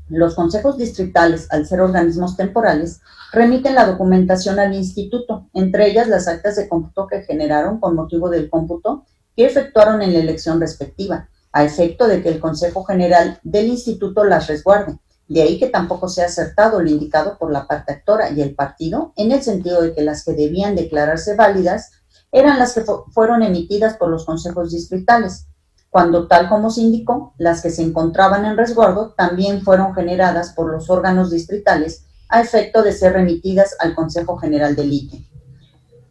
los consejos distritales, al ser organismos temporales, remiten la documentación al instituto, entre ellas las actas de cómputo que generaron con motivo del cómputo que efectuaron en la elección respectiva, a efecto de que el Consejo General del Instituto las resguarde. De ahí que tampoco sea acertado lo indicado por la parte actora y el partido, en el sentido de que las que debían declararse válidas eran las que fueron emitidas por los consejos distritales, cuando, tal como se indicó, las que se encontraban en resguardo también fueron generadas por los órganos distritales a efecto de ser remitidas al Consejo General del ITE.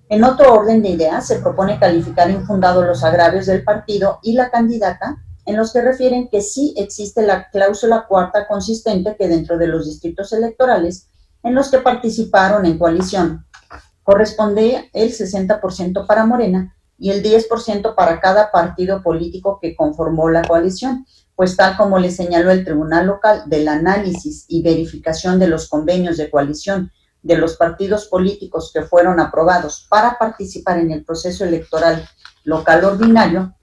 En otro orden de ideas, se propone calificar infundados los agravios del partido y la candidata, en los que refieren que sí existe la cláusula cuarta consistente que dentro de los distritos electorales en los que participaron en coalición corresponde el 60% para Morena y el 10% para cada partido político que conformó la coalición, pues tal como le señaló el Tribunal Local del análisis y verificación de los convenios de coalición de los partidos políticos que fueron aprobados para participar en el proceso electoral local ordinario,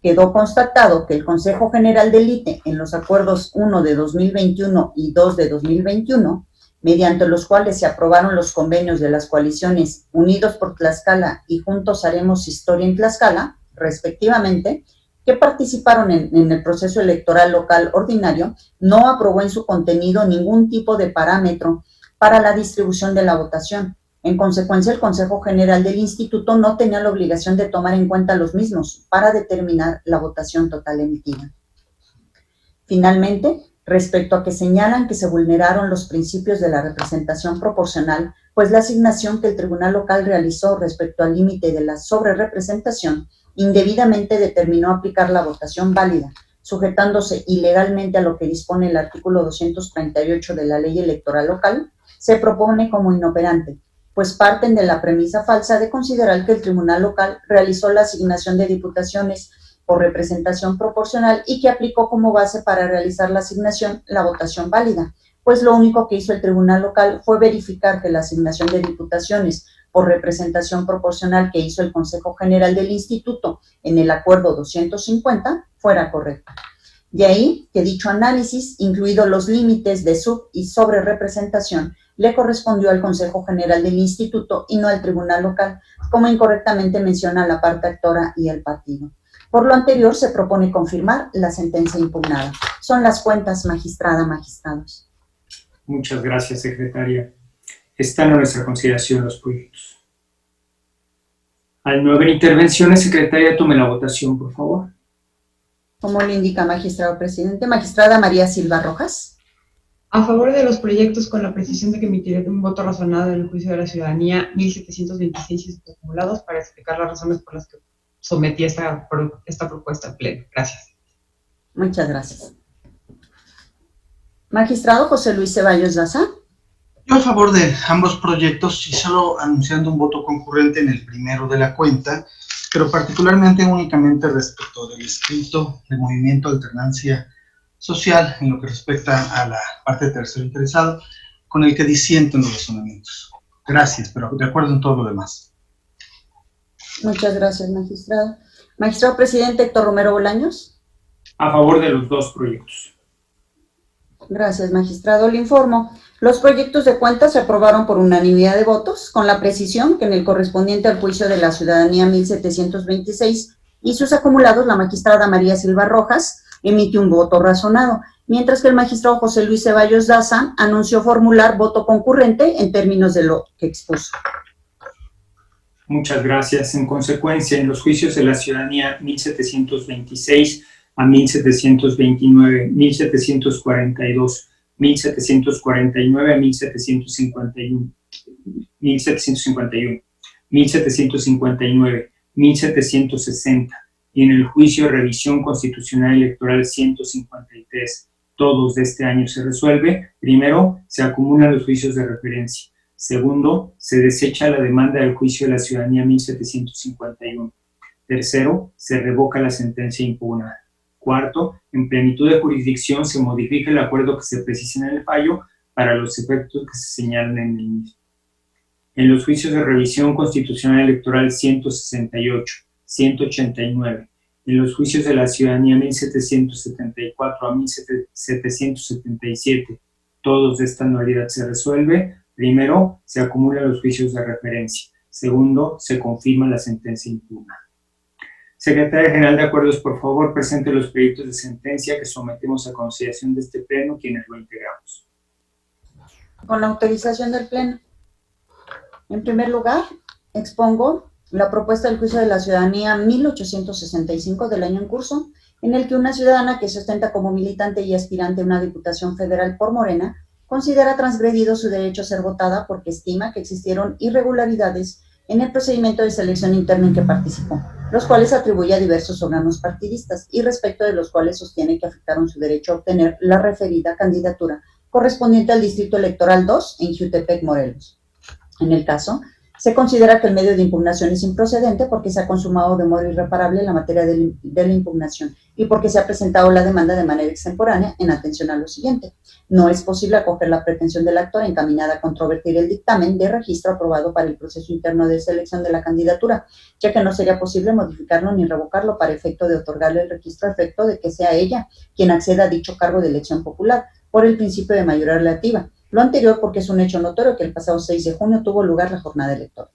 quedó constatado que el Consejo General del ITE, en los acuerdos 1 de 2021 y 2 de 2021, mediante los cuales se aprobaron los convenios de las coaliciones Unidos por Tlaxcala y Juntos Haremos Historia en Tlaxcala, respectivamente, que participaron en el proceso electoral local ordinario, no aprobó en su contenido ningún tipo de parámetro para la distribución de la votación. En consecuencia, el Consejo General del Instituto no tenía la obligación de tomar en cuenta los mismos para determinar la votación total emitida. Finalmente, respecto a que señalan que se vulneraron los principios de la representación proporcional, pues la asignación que el Tribunal Local realizó respecto al límite de la sobrerepresentación indebidamente determinó aplicar la votación válida, sujetándose ilegalmente a lo que dispone el artículo 238 de la Ley Electoral Local, se propone como inoperante, pues parten de la premisa falsa de considerar que el Tribunal Local realizó la asignación de diputaciones por representación proporcional y que aplicó como base para realizar la asignación la votación válida, pues lo único que hizo el Tribunal Local fue verificar que la asignación de diputaciones por representación proporcional que hizo el Consejo General del Instituto en el Acuerdo 250 fuera correcta. De ahí que dicho análisis, incluidos los límites de sub- y sobrerepresentación, le correspondió al Consejo General del Instituto y no al Tribunal Local, como incorrectamente menciona la parte actora y el partido. Por lo anterior, se propone confirmar la sentencia impugnada. Son las cuentas, magistrada, magistrados. Muchas gracias, secretaria. Están a nuestra consideración los proyectos. Al no haber intervenciones, secretaria, tome la votación, por favor. Como le indica, magistrado presidente. Magistrada María Silva Rojas. A favor de los proyectos, con la precisión de que emitiré un voto razonado en el juicio de la ciudadanía 1726 y sus acumulados para explicar las razones por las que sometí esta propuesta al Pleno. Gracias. Muchas gracias. Magistrado José Luis Ceballos Daza. Yo a favor de ambos proyectos y solo anunciando un voto concurrente en el primero de la cuenta, pero particularmente únicamente respecto del escrito de Movimiento Alternancia Social en lo que respecta a la parte de tercero interesado, con el que disiento en los razonamientos. Gracias, pero de acuerdo en todo lo demás. Muchas gracias, magistrado. Magistrado presidente Héctor Romero Bolaños. A favor de los dos proyectos. Gracias, magistrado. Le informo. Los proyectos de cuenta se aprobaron por unanimidad de votos, con la precisión que en el correspondiente al juicio de la ciudadanía 1726 y sus acumulados, la magistrada María Silva Rojas emitió un voto razonado, mientras que el magistrado José Luis Ceballos Daza anunció formular voto concurrente en términos de lo que expuso. Muchas gracias. En consecuencia, en los juicios de la ciudadanía 1726 a 1729, 1742, 1749 a 1751, 1751, 1759, 1760 y en el juicio de revisión constitucional electoral 153, todos de este año se resuelve. Primero, se acumulan los juicios de referencia. Segundo, se desecha la demanda del juicio de la ciudadanía 1751. Tercero, se revoca la sentencia impugnada. Cuarto, en plenitud de jurisdicción se modifica el acuerdo que se precisa en el fallo para los efectos que se señalan en el mismo. En los juicios de revisión constitucional electoral 168, 189, en los juicios de la ciudadanía 1774 a 1777, todos de esta anualidad se resuelve. Primero, se acumulan los juicios de referencia. Segundo, se confirma la sentencia impugnada. Secretaria General de Acuerdos, por favor, presente los proyectos de sentencia que sometemos a consideración de este Pleno, quienes lo integramos. Con la autorización del Pleno. En primer lugar, expongo la propuesta del Juicio de la Ciudadanía 1865 del año en curso, en el que una ciudadana que se ostenta como militante y aspirante a una diputación federal por Morena considera transgredido su derecho a ser votada porque estima que existieron irregularidades en el procedimiento de selección interna en que participó, los cuales atribuye a diversos órganos partidistas y respecto de los cuales sostiene que afectaron su derecho a obtener la referida candidatura correspondiente al Distrito Electoral 2 en Jiutepec, Morelos. En el caso, se considera que el medio de impugnación es improcedente porque se ha consumado de modo irreparable la materia de la impugnación y porque se ha presentado la demanda de manera extemporánea en atención a lo siguiente. No es posible acoger la pretensión del actor encaminada a controvertir el dictamen de registro aprobado para el proceso interno de selección de la candidatura, ya que no sería posible modificarlo ni revocarlo para efecto de otorgarle el registro a efecto de que sea ella quien acceda a dicho cargo de elección popular por el principio de mayoría relativa. Lo anterior porque es un hecho notorio que el pasado 6 de junio tuvo lugar la jornada electoral.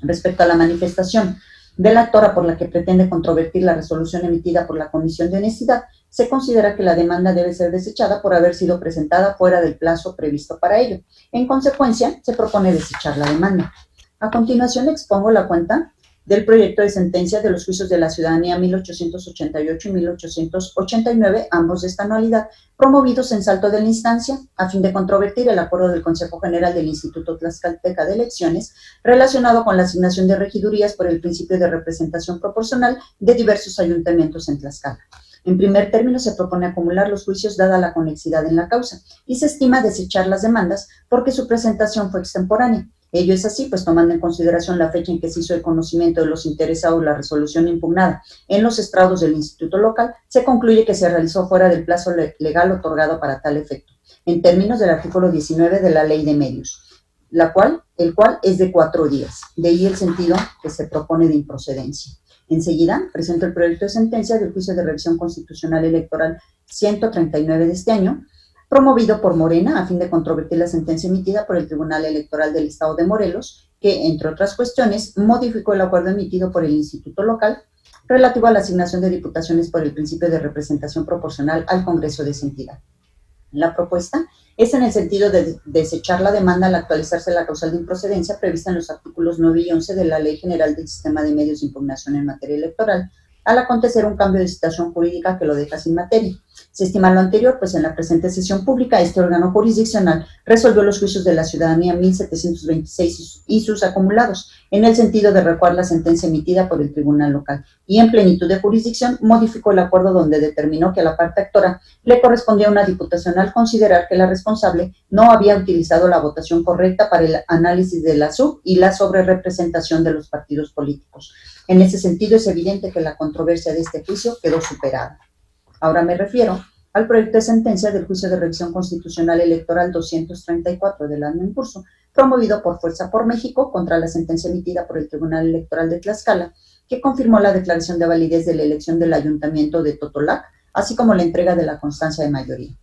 Respecto a la manifestación de la actora por la que pretende controvertir la resolución emitida por la Comisión de Honestidad, se considera que la demanda debe ser desechada por haber sido presentada fuera del plazo previsto para ello. En consecuencia, se propone desechar la demanda. A continuación expongo la cuenta del proyecto de sentencia de los juicios de la ciudadanía 1888 y 1889, ambos de esta anualidad, promovidos en salto de la instancia, a fin de controvertir el acuerdo del Consejo General del Instituto Tlaxcalteca de Elecciones relacionado con la asignación de regidurías por el principio de representación proporcional de diversos ayuntamientos en Tlaxcala. En primer término, se propone acumular los juicios dada la conexidad en la causa y se estima desechar las demandas porque su presentación fue extemporánea. Ello es así, pues tomando en consideración la fecha en que se hizo el conocimiento de los interesados la resolución impugnada en los estrados del instituto local, se concluye que se realizó fuera del plazo legal otorgado para tal efecto, en términos del artículo 19 de la Ley de Medios, el cual es de 4 días. De ahí el sentido que se propone de improcedencia. Enseguida, presento el proyecto de sentencia del Juicio de Revisión Constitucional Electoral 139 de este año, promovido por Morena a fin de controvertir la sentencia emitida por el Tribunal Electoral del Estado de Morelos, que, entre otras cuestiones, modificó el acuerdo emitido por el Instituto Local relativo a la asignación de diputaciones por el principio de representación proporcional al Congreso de esa entidad. La propuesta es en el sentido de desechar la demanda al actualizarse la causal de improcedencia prevista en los artículos 9 y 11 de la Ley General del Sistema de Medios de Impugnación en materia electoral, al acontecer un cambio de situación jurídica que lo deja sin materia. Se estima lo anterior, pues en la presente sesión pública, este órgano jurisdiccional resolvió los juicios de la ciudadanía 1726 y sus acumulados, en el sentido de recuar la sentencia emitida por el tribunal local, y en plenitud de jurisdicción modificó el acuerdo donde determinó que a la parte actora le correspondía una diputación al considerar que la responsable no había utilizado la votación correcta para el análisis de la sub- y la sobrerepresentación de los partidos políticos. En ese sentido, es evidente que la controversia de este juicio quedó superada. Ahora me refiero al proyecto de sentencia del Juicio de Revisión Constitucional Electoral 234 del año en curso, promovido por Fuerza por México contra la sentencia emitida por el Tribunal Electoral de Tlaxcala, que confirmó la declaración de validez de la elección del Ayuntamiento de Totolac, así como la entrega de la constancia de mayoría.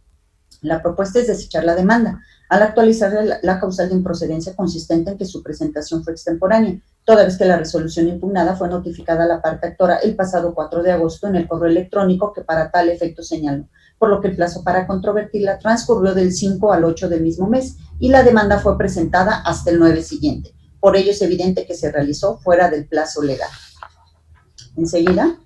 La propuesta es desechar la demanda, al actualizar la causal de improcedencia consistente en que su presentación fue extemporánea, toda vez que la resolución impugnada fue notificada a la parte actora el pasado 4 de agosto en el correo electrónico que para tal efecto señaló, por lo que el plazo para controvertirla transcurrió del 5 al 8 del mismo mes y la demanda fue presentada hasta el 9 siguiente. Por ello es evidente que se realizó fuera del plazo legal. Enseguida,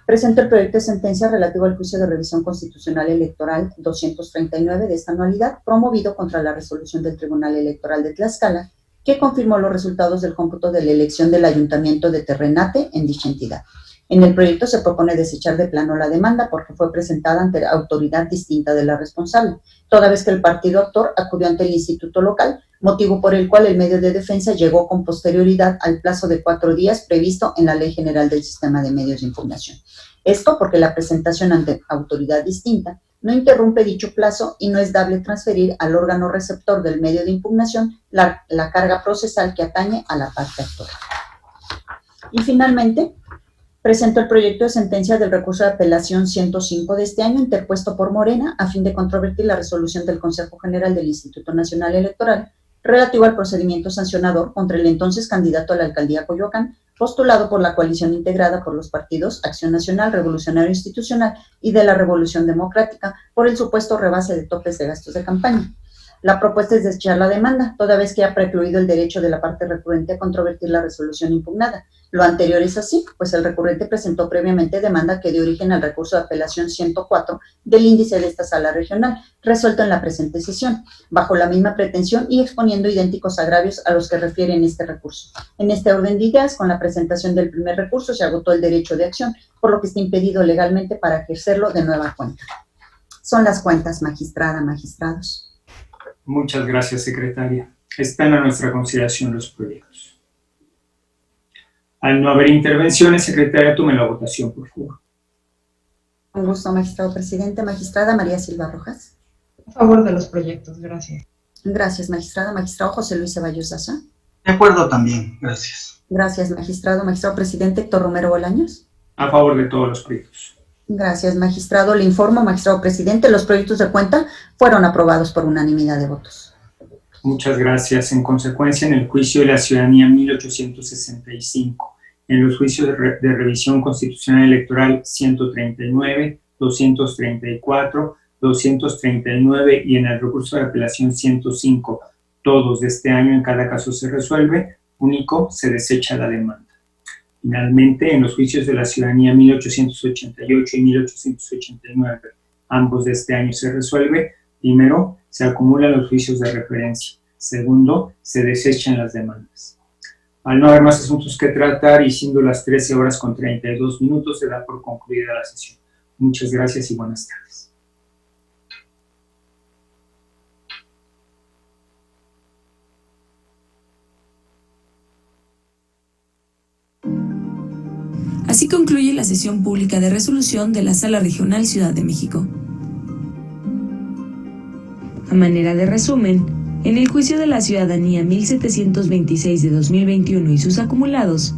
presento el proyecto de sentencia relativo al Juicio de Revisión Constitucional Electoral 239 de esta anualidad, promovido contra la resolución del Tribunal Electoral de Tlaxcala, que confirmó los resultados del cómputo de la elección del Ayuntamiento de Terrenate en dicha entidad. En el proyecto se propone desechar de plano la demanda porque fue presentada ante autoridad distinta de la responsable, toda vez que el partido actor acudió ante el instituto local, motivo por el cual el medio de defensa llegó con posterioridad al plazo de 4 días previsto en la Ley General del Sistema de Medios de Impugnación. Esto porque la presentación ante autoridad distinta no interrumpe dicho plazo y no es dable transferir al órgano receptor del medio de impugnación la carga procesal que atañe a la parte actora. Y finalmente, presento el proyecto de sentencia del recurso de apelación 105 de este año interpuesto por Morena a fin de controvertir la resolución del Consejo General del Instituto Nacional Electoral relativo al procedimiento sancionador contra el entonces candidato a la alcaldía Coyoacán postulado por la coalición integrada por los partidos Acción Nacional, Revolucionario Institucional y de la Revolución Democrática por el supuesto rebase de topes de gastos de campaña. La propuesta es desechar la demanda, toda vez que ha precluido el derecho de la parte recurrente a controvertir la resolución impugnada. Lo anterior es así, pues el recurrente presentó previamente demanda que dio origen al recurso de apelación 104 del índice de esta sala regional, resuelto en la presente sesión, bajo la misma pretensión y exponiendo idénticos agravios a los que refieren este recurso. En este orden de ideas, con la presentación del primer recurso se agotó el derecho de acción, por lo que está impedido legalmente para ejercerlo de nueva cuenta. Son las cuentas, magistrada, magistrados. Muchas gracias, secretaria. Están a nuestra consideración los proyectos. Al no haber intervenciones, secretaria, tome la votación, por favor. Con gusto, magistrado presidente. Magistrada María Silva Rojas. A favor de los proyectos, gracias. Gracias, magistrada. Magistrado José Luis Ceballos Daza. De acuerdo también, gracias. Gracias, magistrado. Magistrado presidente Héctor Romero Bolaños. A favor de todos los proyectos. Gracias, magistrado. Le informo, magistrado presidente, los proyectos de cuenta fueron aprobados por unanimidad de votos. Muchas gracias. En consecuencia, en el juicio de la ciudadanía 1865, en los juicios de revisión constitucional electoral 139, 234, 239 y en el recurso de apelación 105, todos de este año, en cada caso se resuelve, único, se desecha la demanda. Finalmente, en los juicios de la ciudadanía 1888 y 1889, ambos de este año se resuelve. Primero, se acumulan los juicios de referencia. Segundo, se desechan las demandas. Al no haber más asuntos que tratar y siendo las 13:32, se da por concluida la sesión. Muchas gracias y buenas tardes. Así concluye la sesión pública de resolución de la Sala Regional Ciudad de México. A manera de resumen, en el juicio de la ciudadanía 1726 de 2021 y sus acumulados,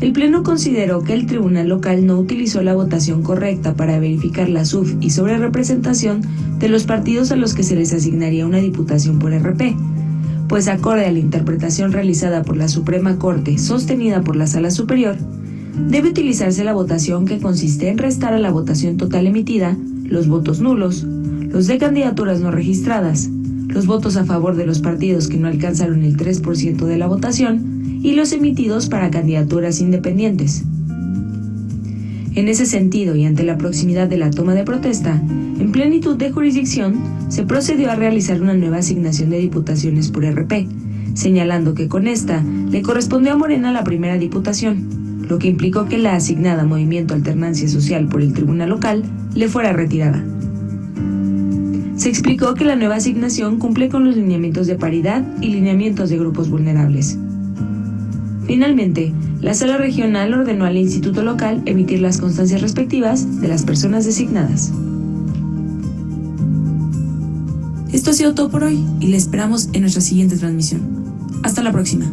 el Pleno consideró que el Tribunal Local no utilizó la votación correcta para verificar la sub y sobrerepresentación de los partidos a los que se les asignaría una diputación por RP, pues acorde a la interpretación realizada por la Suprema Corte sostenida por la Sala Superior, debe utilizarse la votación que consiste en restar a la votación total emitida los votos nulos, los de candidaturas no registradas, los votos a favor de los partidos que no alcanzaron el 3% de la votación y los emitidos para candidaturas independientes. En ese sentido, y ante la proximidad de la toma de protesta, en plenitud de jurisdicción, se procedió a realizar una nueva asignación de diputaciones por RP, señalando que con esta le correspondió a Morena la primera diputación, lo que implicó que la asignada Movimiento Alternancia Social por el Tribunal Local le fuera retirada. Se explicó que la nueva asignación cumple con los lineamientos de paridad y lineamientos de grupos vulnerables. Finalmente, la Sala Regional ordenó al Instituto Local emitir las constancias respectivas de las personas designadas. Esto ha sido todo por hoy y le esperamos en nuestra siguiente transmisión. Hasta la próxima.